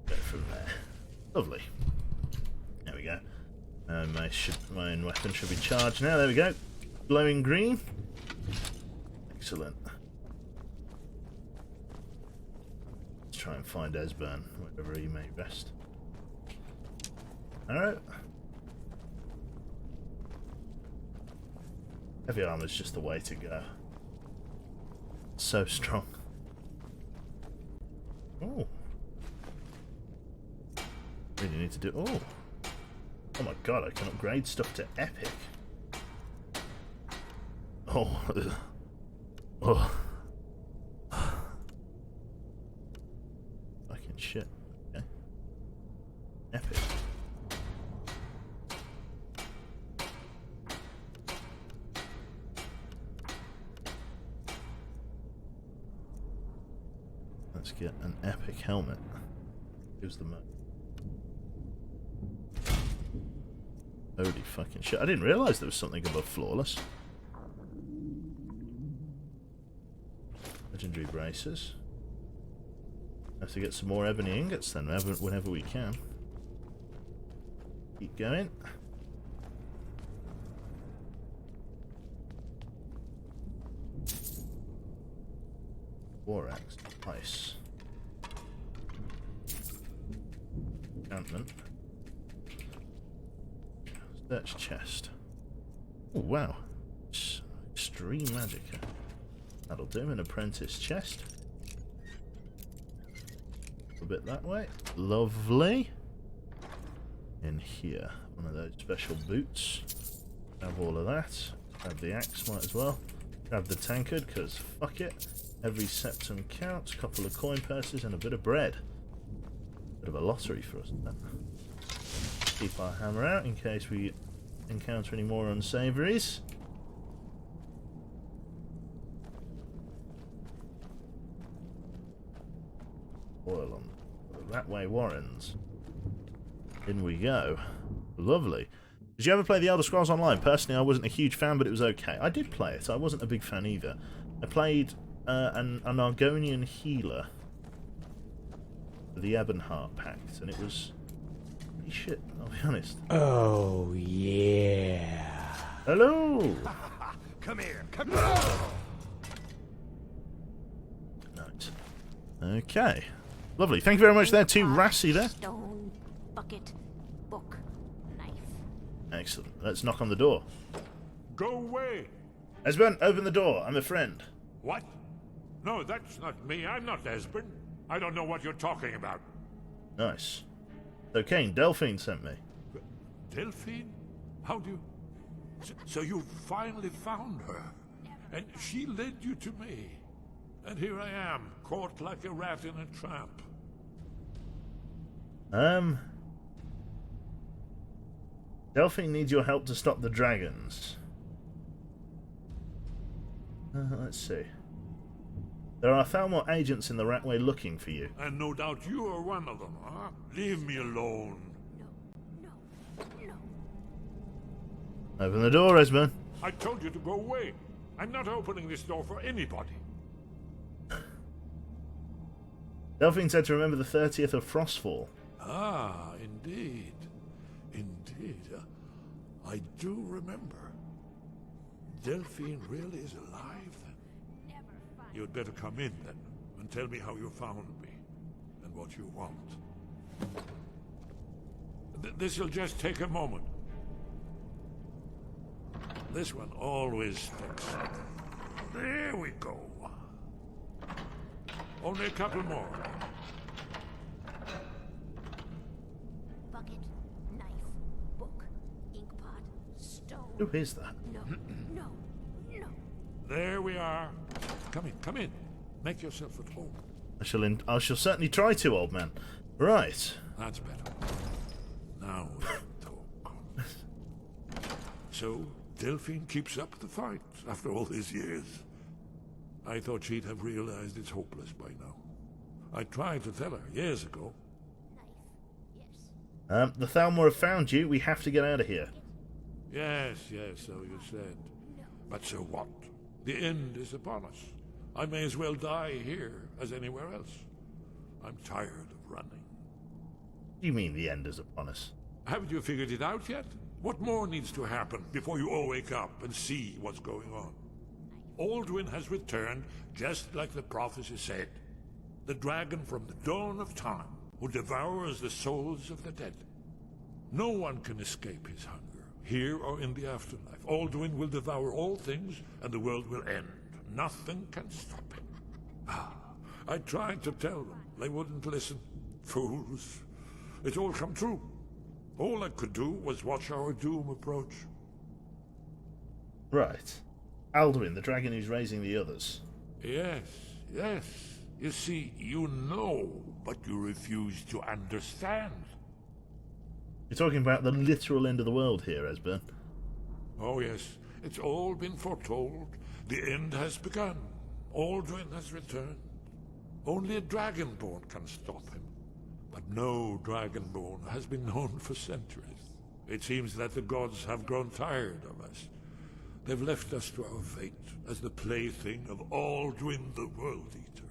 Go from there. Lovely. There we go. My weapon should be charged now. There we go. Glowing green. Excellent. Let's try and find Esbern, wherever he may rest. Alright. Heavy armor's just the way to go. So strong. Oh. Really need to do. Oh. Oh my god, I can upgrade stuff to epic. Oh. Oh. Fucking shit. Okay. Epic. Let's get an epic helmet. Here's the map. Holy fucking shit. I didn't realise there was something above flawless. Legendary braces. Have to get some more ebony ingots then, whenever we can. Keep going. War axe. Nice. Enchantment. Search chest. Oh wow. Extreme magicka. That'll do. An apprentice chest. A bit that way. Lovely. In here. One of those special boots. Grab all of that. Grab the axe, might as well. Grab the tankard, because fuck it. Every septum counts. Couple of coin purses and a bit of bread. Bit of a lottery for us, isn't it? Keep our hammer out in case we encounter any more unsavories. Oil on the Ratway Warrens. In we go. Lovely. Did you ever play the Elder Scrolls Online? Personally, I wasn't a huge fan, but it was okay. I did play it. I wasn't a big fan either. I played an Argonian healer for the Ebonheart Pact, and it was pretty shit, I'll be honest. Oh, yeah. Hello! Come here, come here! Nice. Okay. Lovely. Thank you very much there to Rassi there. Stone, bucket, book, knife. Excellent. Let's knock on the door. Go away! Esbern, open the door. I'm a friend. What? No, that's not me. I'm not Esbern. I don't know what you're talking about. Nice. So, Kane, Delphine sent me. Delphine? How do you... So you finally found her, and she led you to me. And here I am, caught like a rat in a trap. Delphine needs your help to stop the dragons. Let's see. There are Thalmor agents in the Ratway looking for you. And no doubt you are one of them, huh? Leave me alone. Open the door, Esbern. I told you to go away. I'm not opening this door for anybody. Delphine said to remember the 30th of Frostfall. Ah, indeed. Indeed. I do remember. Delphine really is alive, then? You'd better come in, then, and tell me how you found me, and what you want. This'll just take a moment. This one always sticks. There we go. Only a couple more. Bucket, knife, book, inkpot, stone. Who is that? No, no, no. There we are. Come in. Make yourself at home. I shall certainly try to, old man. Right. That's better. Now we can talk. So, Delphine keeps up the fight after all these years. I thought she'd have realized it's hopeless by now. I tried to tell her years ago. The Thalmor have found you. We have to get out of here. Yes, so you said. But so what? The end is upon us. I may as well die here as anywhere else. I'm tired of running. You mean the end is upon us? Haven't you figured it out yet? What more needs to happen before you all wake up and see what's going on? Alduin has returned, just like the prophecy said. The dragon from the dawn of time, who devours the souls of the dead. No one can escape his hunger, here or in the afterlife. Alduin will devour all things, and the world will end. Nothing can stop him. I tried to tell them. They wouldn't listen. Fools. It's all come true. All I could do was watch our doom approach. Right. Alduin, the dragon who's raising the others. Yes, yes. You see, you know, but you refuse to understand. You're talking about the literal end of the world here, Esbern. Oh yes, it's all been foretold. The end has begun. Alduin has returned. Only a dragonborn can stop him. But no dragonborn has been known for centuries. It seems that the gods have grown tired of us. They've left us to our fate as the plaything of Alduin the World Eater.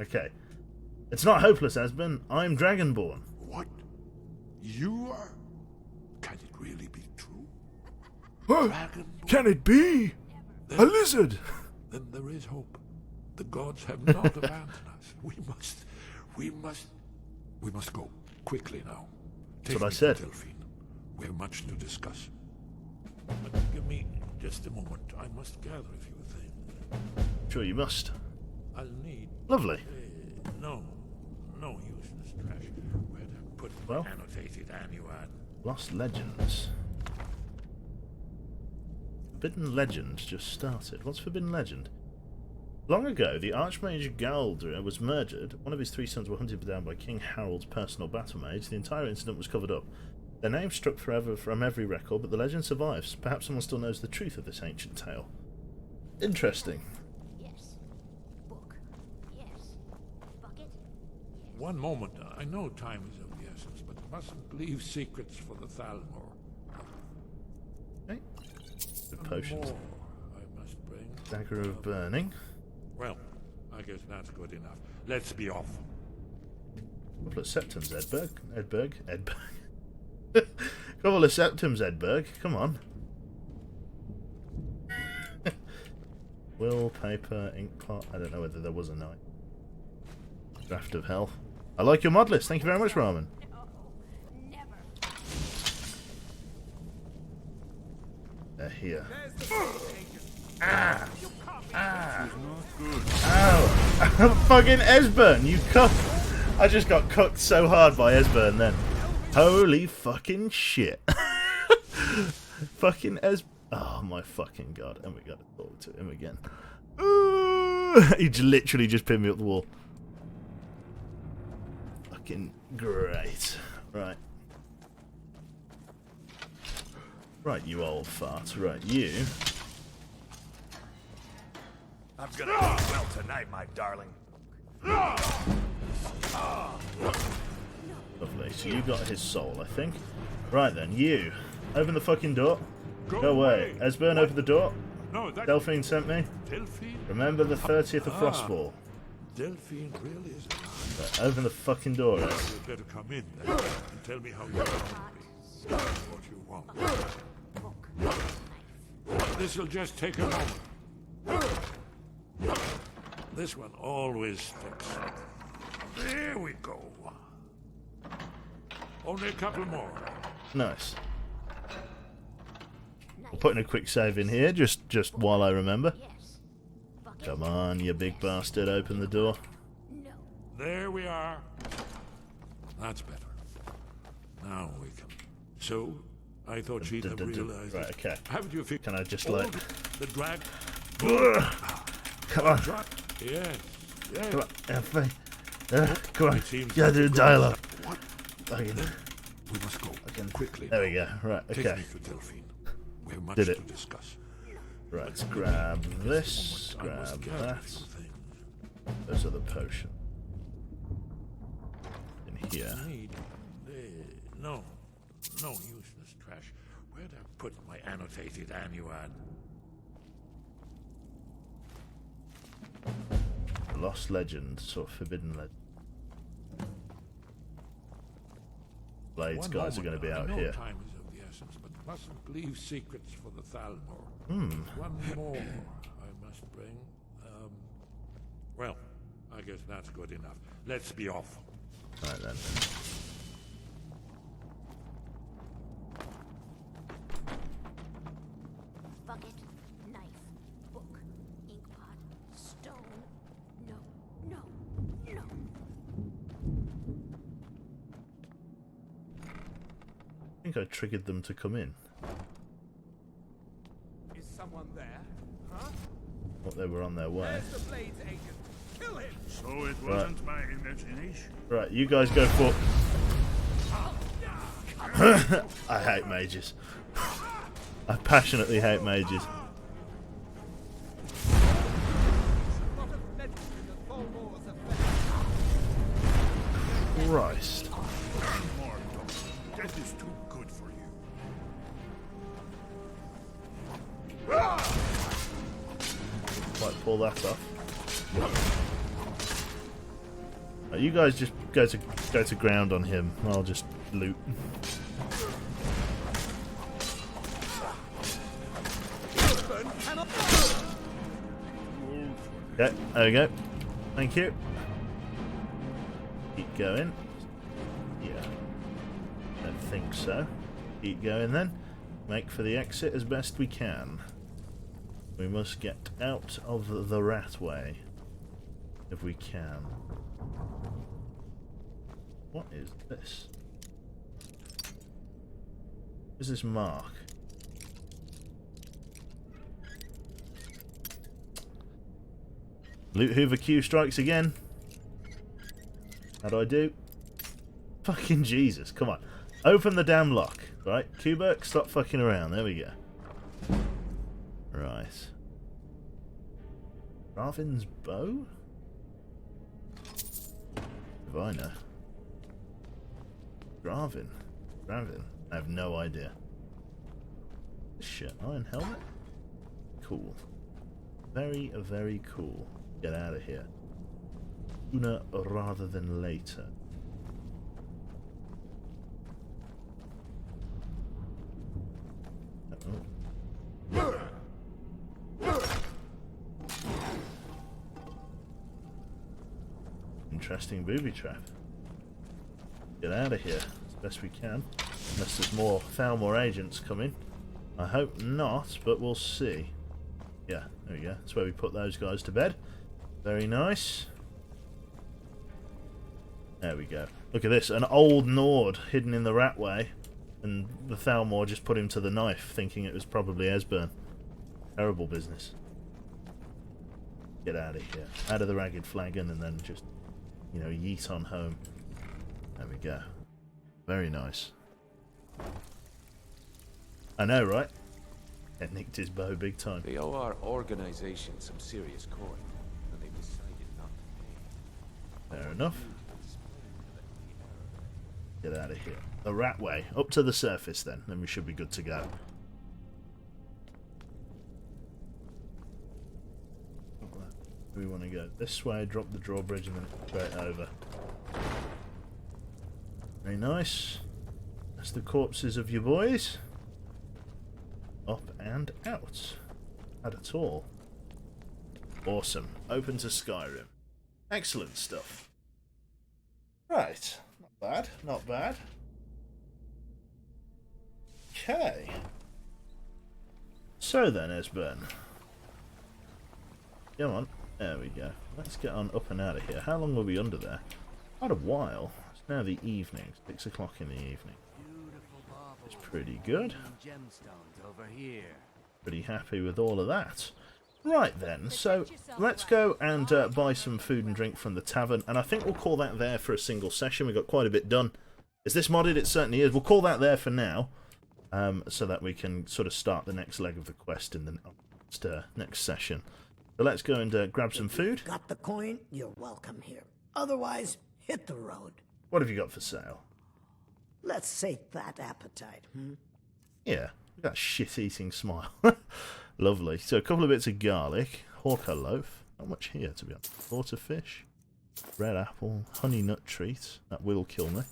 Okay. It's not hopeless, Esbern. I'm dragonborn. What? You are? Can it really be true? Dragonborn? Can it be? A lizard? Then there is hope. The gods have not abandoned us. We must go quickly now. That's what I said. Delphine. We have much to discuss. But give me just a moment. I must gather a few things. Sure you must. I'll need... Lovely. No useless trash. Where to put Well, annotated annuad? Lost Legends. Forbidden Legends just started. What's Forbidden Legend? Long ago, the Archmage Galdr was murdered. One of his 3 sons were hunted down by King Harold's personal battle mage. The entire incident was covered up. Their names struck forever from every record, but the legend survives. Perhaps someone still knows the truth of this ancient tale. Interesting. Yes. Book. Yes. Bucket. One moment. I know time is of the essence, but mustn't leave secrets for the Thalmor. Okay. Good potions. More I must bring. Dagger of Burning. Well, I guess that's good enough. Let's be off. Couple of septums, Edberg. Couple of septums, Edberg. Come on. Wallpaper, inkpot. I don't know whether there was a night. Draft of Hell. I like your mod list. Thank you very much, Ramen. They're here. Ow! Fucking Esbern, you cuck! I just got cooked so hard by Esbern then. Holy fucking shit. Fucking oh my fucking god. And we gotta talk to him again. He literally just pinned me up the wall. Fucking great. Right. Right, you old fart. Right, you. I'm gonna eat well tonight, my darling. Lovely. So you got his soul, I think. Right then, you. Open the fucking door. Go away. Esbern, open the door. No, that... Delphine sent me. Delphine? Remember the 30th of Frostfall. Delphine really is alive. Right, open the fucking door, You better come in then and tell me how you want me. What you want. This'll just take a moment. This one always sticks. There we go. Only a couple more. Nice. We're putting a quick save in here, just while I remember. Come on, you big bastard, open the door. There we are. That's better. Now we can. So, I thought she'd have realized. Right, okay. Haven't you figured? Can I just like... The drag... Come on. Yes. Come on. Come on. Yeah, do dialogue. What? Again. We must go. Again, quickly. There we go. Right, okay. Take me to Delphine. We have much Did to it. discuss. Right, let's grab this, grab that. Those are the potions. In here. No useless trash. Where'd I put my annotated annuad? Lost Legends or Forbidden Legends. Blades guys are going to be out here. Time is of the essence, Mustn't leave secrets for the Thalmor. Hmm. One more I must bring. Well, I guess that's good enough. Let's be off. Right then. Bucket, knife, book, inkpot, stone. No, no, no. I think I triggered them to come in. Is someone there? Huh? Thought they were on their way. There's the Blade's agent. Kill him! So it wasn't my imagination. Right, you guys go for... I hate mages. I passionately hate mages. Christ. That is too good for you. Might pull that off. Right, you guys just go to ground on him. I'll just loot. Okay, there we go. Thank you. Keep going. Yeah. Don't think so. Keep going then. Make for the exit as best we can. We must get out of the rat way. If we can. What is this? What is this mark? Loot Hoover Q strikes again. How do I do? Fucking Jesus, come on. Open the damn lock. Right, Kuberk, stop fucking around. There we go. Right. Ravin's bow? If I know. Gravin. I have no idea. Shit, iron helmet? Cool. Very, very cool. Get out of here. Sooner rather than later. Interesting booby trap. Get out of here as best we can. Unless there's more Thalmor agents coming. I hope not, but we'll see. Yeah, there we go. That's where we put those guys to bed. Very nice. There we go. Look at this. An old Nord hidden in the ratway. And the Thalmor just put him to the knife, thinking it was probably Esbern. Terrible business. Get out of here. Out of the Ragged Flagon and then just, you know, yeet on home. There we go. Very nice. I know, right? It nicked his bow big time. They owe our organization some serious coin, and they've decided not to pay. Fair enough. Get out of here. The ratway. Up to the surface then. Then we should be good to go. We want to go this way, drop the drawbridge and then straight over. Very nice. That's the corpses of your boys. Up and out. Not at all. Awesome. Open to Skyrim. Excellent stuff. Right. Not bad. Not bad. Okay. So then, Esbern. Come on. There we go. Let's get on up and out of here. How long will we be under there? Quite a while. It's now the evening. 6 o'clock in the evening. It's pretty good. Gemstones over here. Pretty happy with all of that. Right then, so let's go and buy some food and drink from the tavern, and I think we'll call that there for a single session. We got quite a bit done. Is this modded? It certainly is. We'll call that there for now, so that we can sort of start the next leg of the quest in the next session. So let's go and grab some food. Got the coin? You're welcome here. Otherwise, hit the road. What have you got for sale? Let's sate that appetite, Yeah, that shit-eating smile. Lovely. So a couple of bits of garlic, hawker loaf, not much here to be honest. Water fish, red apple, honey nut treat. That will kill me.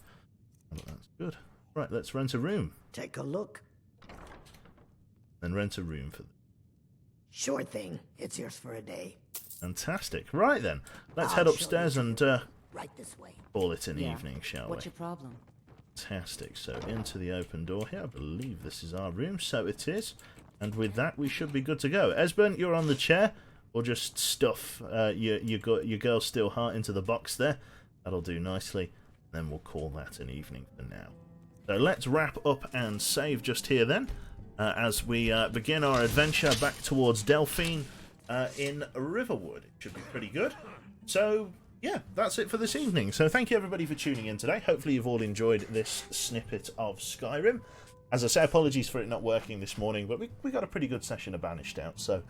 Oh, that's good. Right, let's rent a room. Take a look. then rent a room for them. Sure thing. It's yours for a day. Fantastic. Right then, let's I'll head show upstairs you and right this way. call it an evening, shall we? What's your problem? Fantastic. So into the open door here. I believe this is our room, so it is. And with that, we should be good to go. Esbern, you're on the chair, or just stuff your girl's steel heart into the box there. That'll do nicely. Then we'll call that an evening for now. So let's wrap up and save just here then, as we begin our adventure back towards Delphine in Riverwood. It should be pretty good. So yeah, that's it for this evening. So thank you everybody for tuning in today. Hopefully you've all enjoyed this snippet of Skyrim. As I say, apologies for it not working this morning, but we got a pretty good session of Banished out, so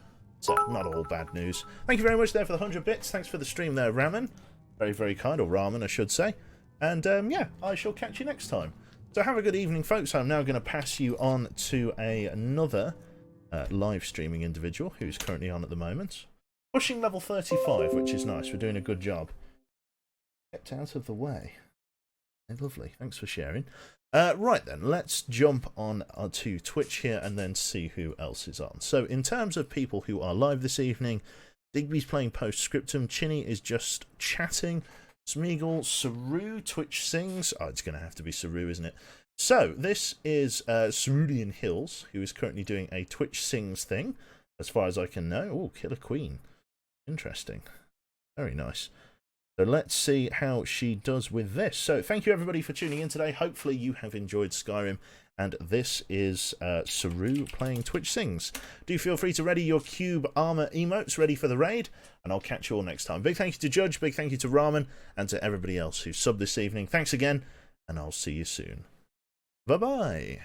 not all bad news. Thank you very much there for the 100 bits. Thanks for the stream there, Ramen. Very, very kind, or Ramen, I should say. And yeah, I shall catch you next time. So have a good evening, folks. I'm now going to pass you on to another live streaming individual who's currently on at the moment. Pushing level 35, which is nice. We're doing a good job. Get out of the way. Lovely. Thanks for sharing. Right then, let's jump on to Twitch here and then see who else is on. So in terms of people who are live this evening, Digby's playing Postscriptum, Chinny is just chatting, Smeagol, Saru, Twitch sings. Oh, it's going to have to be Saru, isn't it? So this is Cerulean Hills, who is currently doing a Twitch sings thing, as far as I can know. Oh, Killer Queen. Interesting. Very nice. So let's see how she does with this. So thank you everybody for tuning in today. Hopefully you have enjoyed Skyrim. And this is Saru playing Twitch Sings. Do feel free to ready your cube armor emotes ready for the raid. And I'll catch you all next time. Big thank you to Judge, big thank you to Ramen, and to everybody else who subbed this evening. Thanks again, and I'll see you soon. Bye-bye.